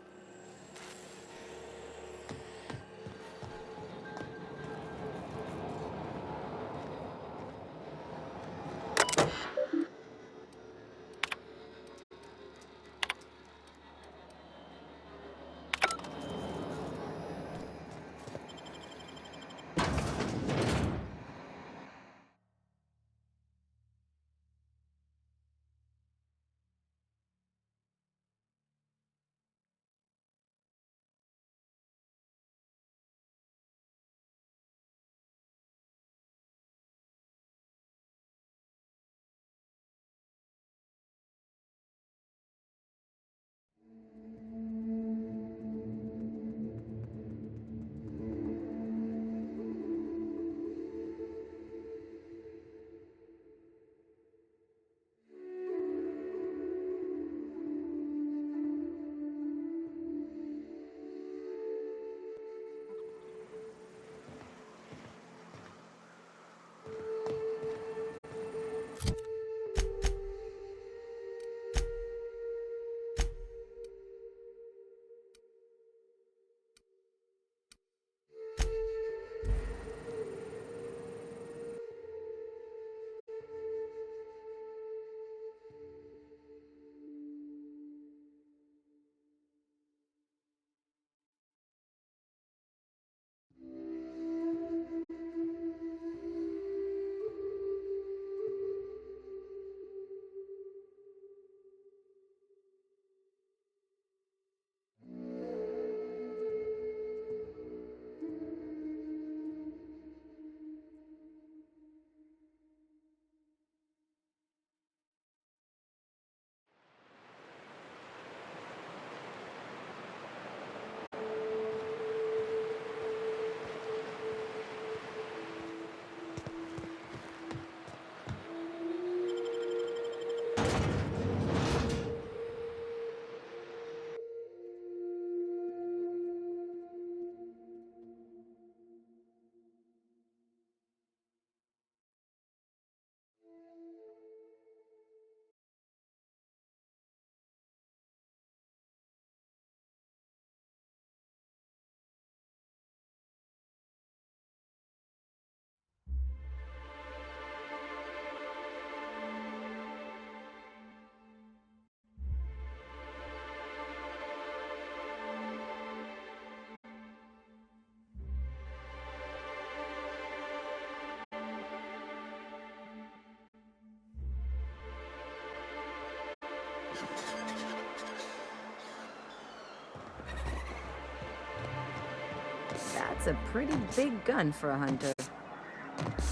That's a pretty big gun for a hunter.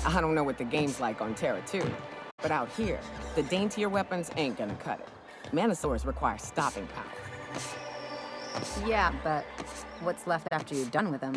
I don't know what the game's like on Terra 2, but out here, the daintier weapons ain't gonna cut it. Manosaurs require stopping power. Yeah, but what's left after you're done with them?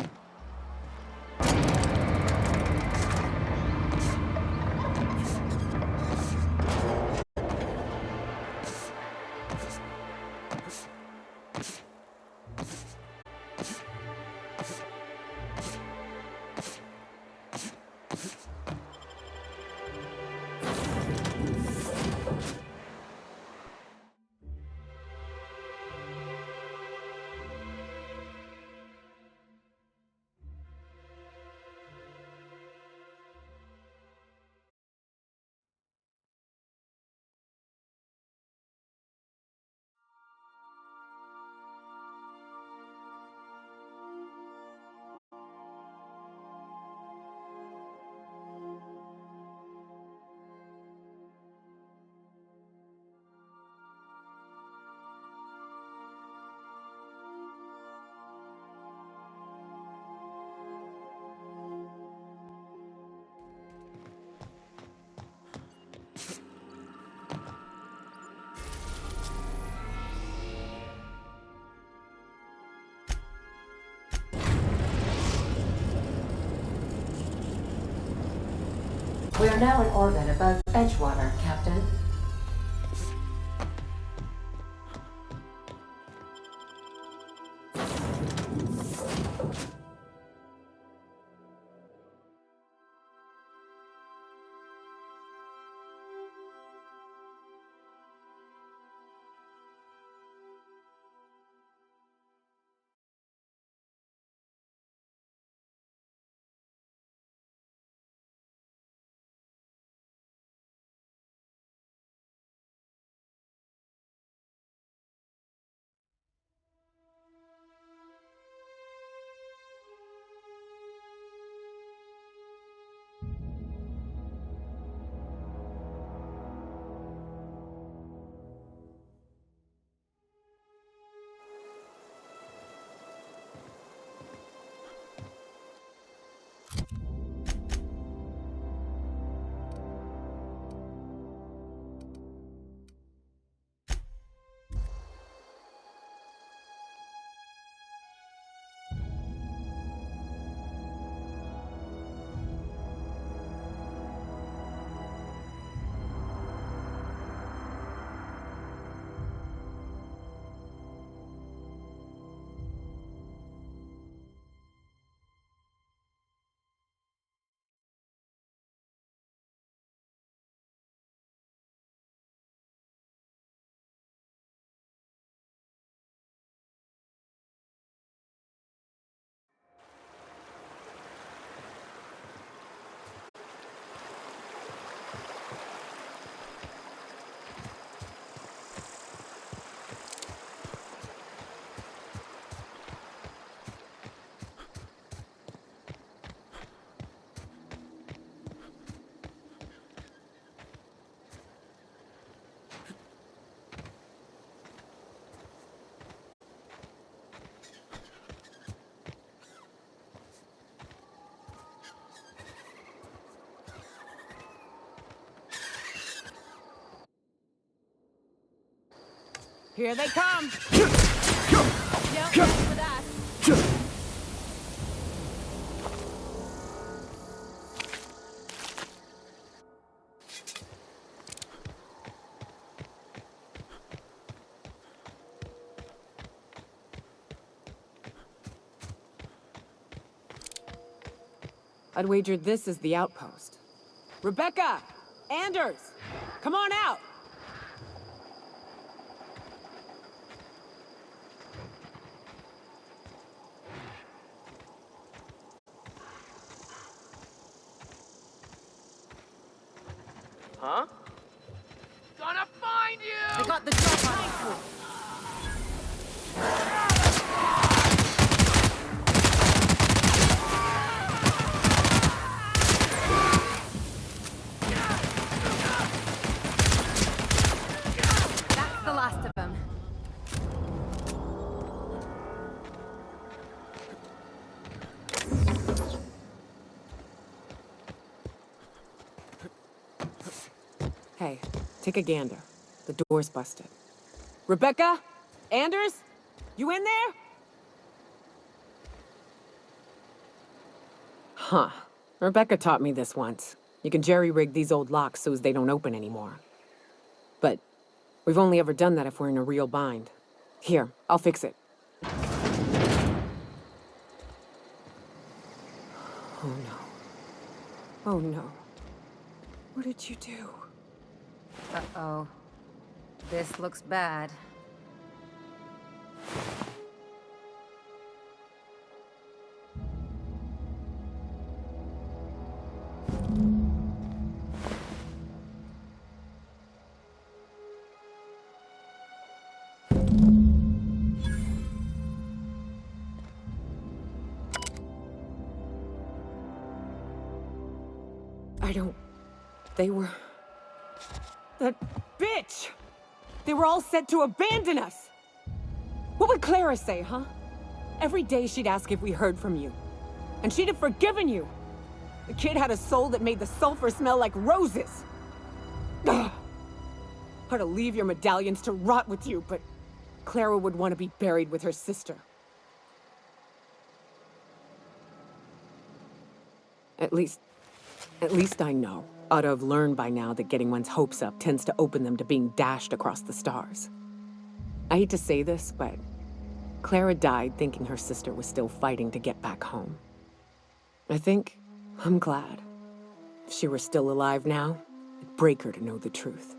We are now in orbit above Edgewater, Captain. Here they come! Yep, thanks for that. I'd wager this is the outpost. Rebecca! Anders! Come on out! Huh? Gonna find you! I got the job on you! That's the last of them. Hey, take a gander. The door's busted. Rebecca? Anders? You in there? Huh. Rebecca taught me this once. You can jerry-rig these old locks so as they don't open anymore. But we've only ever done that if we're in a real bind. Here, I'll fix it. Oh no. Oh no. What did you do? Uh-oh. This looks bad. They were... That bitch! They were all set to abandon us! What would Clara say, huh? Every day she'd ask if we heard from you. And she'd have forgiven you! The kid had a soul that made the sulfur smell like roses! Ugh. I'd leave your medallions to rot with you, but Clara would want to be buried with her sister. At least I know. Ought to have learned by now that getting one's hopes up tends to open them to being dashed across the stars. I hate to say this, but Clara died thinking her sister was still fighting to get back home. I think I'm glad. If she were still alive now, it'd break her to know the truth.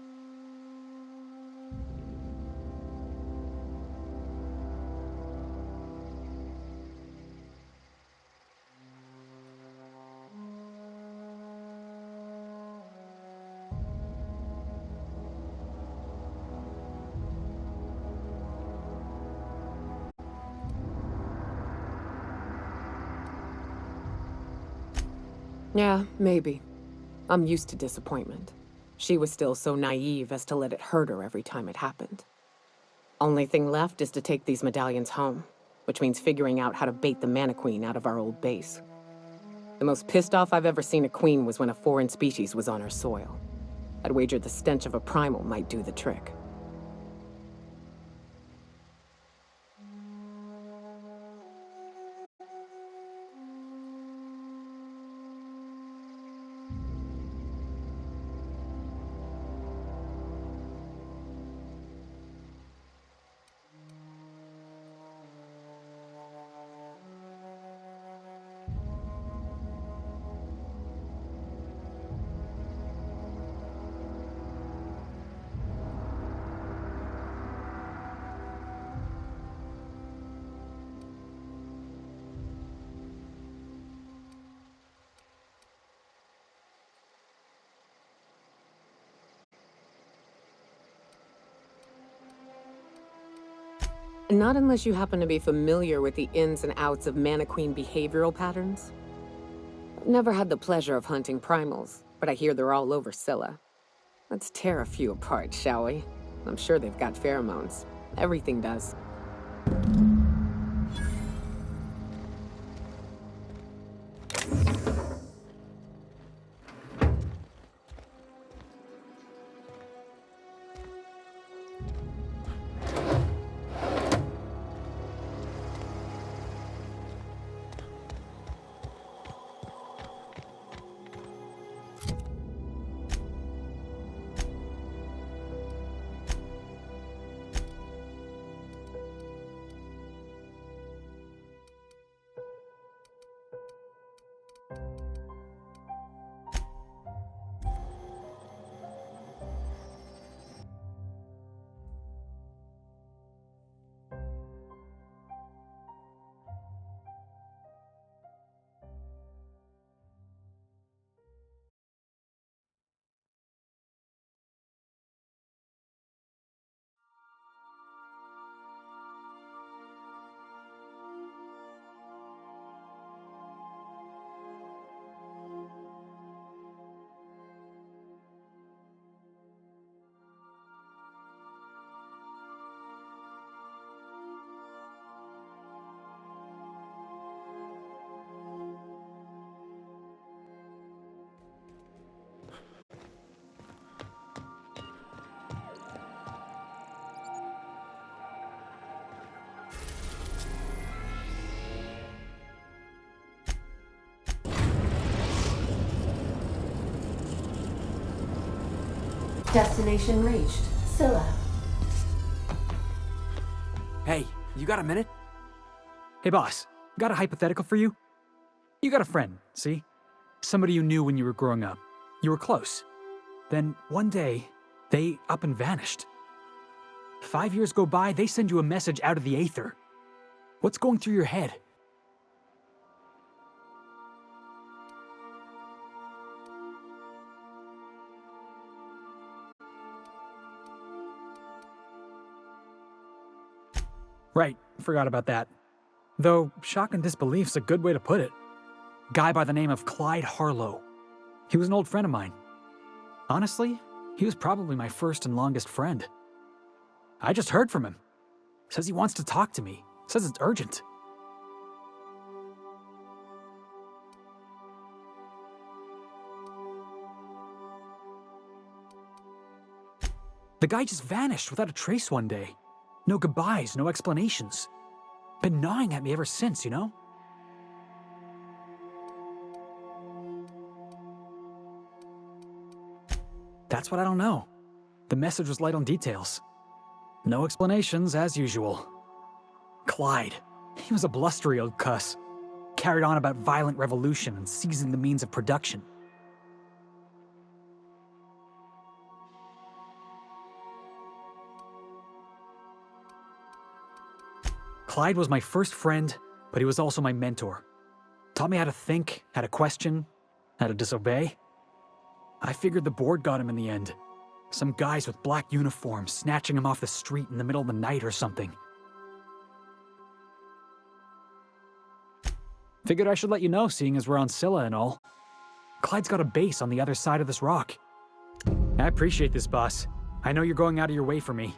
Yeah, maybe. I'm used to disappointment. She was still so naive as to let it hurt her every time it happened. Only thing left is to take these medallions home, which means figuring out how to bait the Mana-Queen out of our old base. The most pissed off I've ever seen a queen was when a foreign species was on her soil. I'd wager the stench of a primal might do the trick. Not unless you happen to be familiar with the ins and outs of Mana-Queen behavioral patterns. I've never had the pleasure of hunting primals, but I hear they're all over Scylla. Let's tear a few apart, shall we? I'm sure they've got pheromones. Everything does. Destination reached. Scylla. Hey, you got a minute? Hey boss, got a hypothetical for you? You got a friend, see? Somebody you knew when you were growing up. You were close. Then one day, they up and vanished. 5 years go by, they send you a message out of the aether. What's going through your head? Right, forgot about that. Though, shock and disbelief's a good way to put it. Guy by the name of Clyde Harlow. He was an old friend of mine. Honestly, he was probably my first and longest friend. I just heard from him. Says he wants to talk to me. Says it's urgent. The guy just vanished without a trace one day. No goodbyes, no explanations. Been gnawing at me ever since, you know? That's what I don't know. The message was light on details. No explanations, as usual. Clyde. He was a blustery old cuss. Carried on about violent revolution and seizing the means of production. Clyde was my first friend, but he was also my mentor. Taught me how to think, how to question, how to disobey. I figured the board got him in the end. Some guys with black uniforms snatching him off the street in the middle of the night or something. Figured I should let you know, seeing as we're on Scylla and all. Clyde's got a base on the other side of this rock. I appreciate this, boss. I know you're going out of your way for me.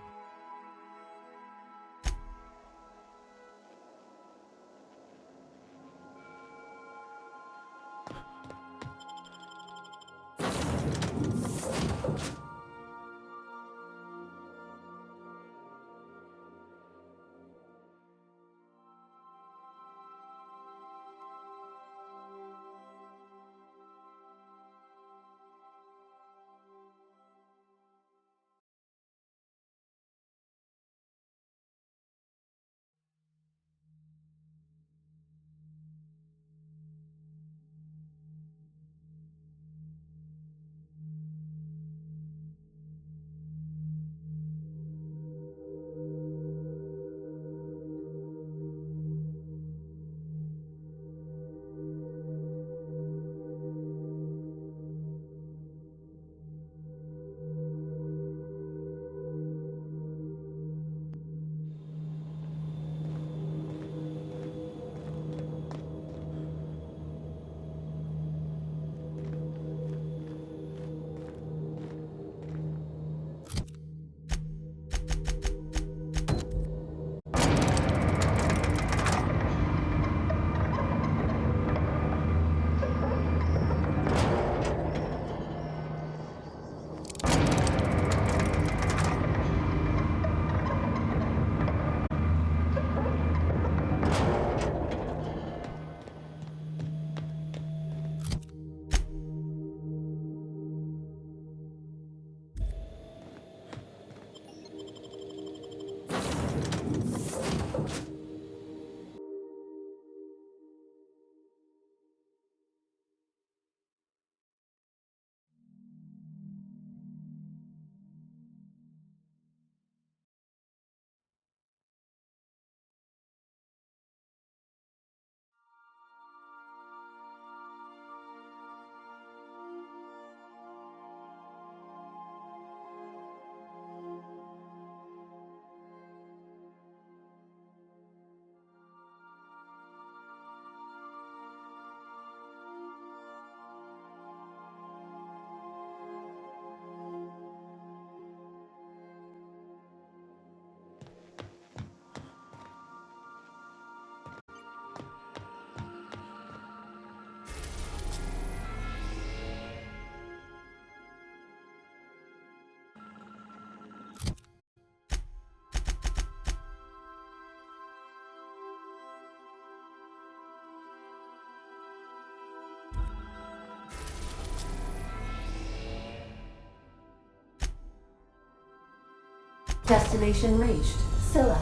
Destination reached. Scylla.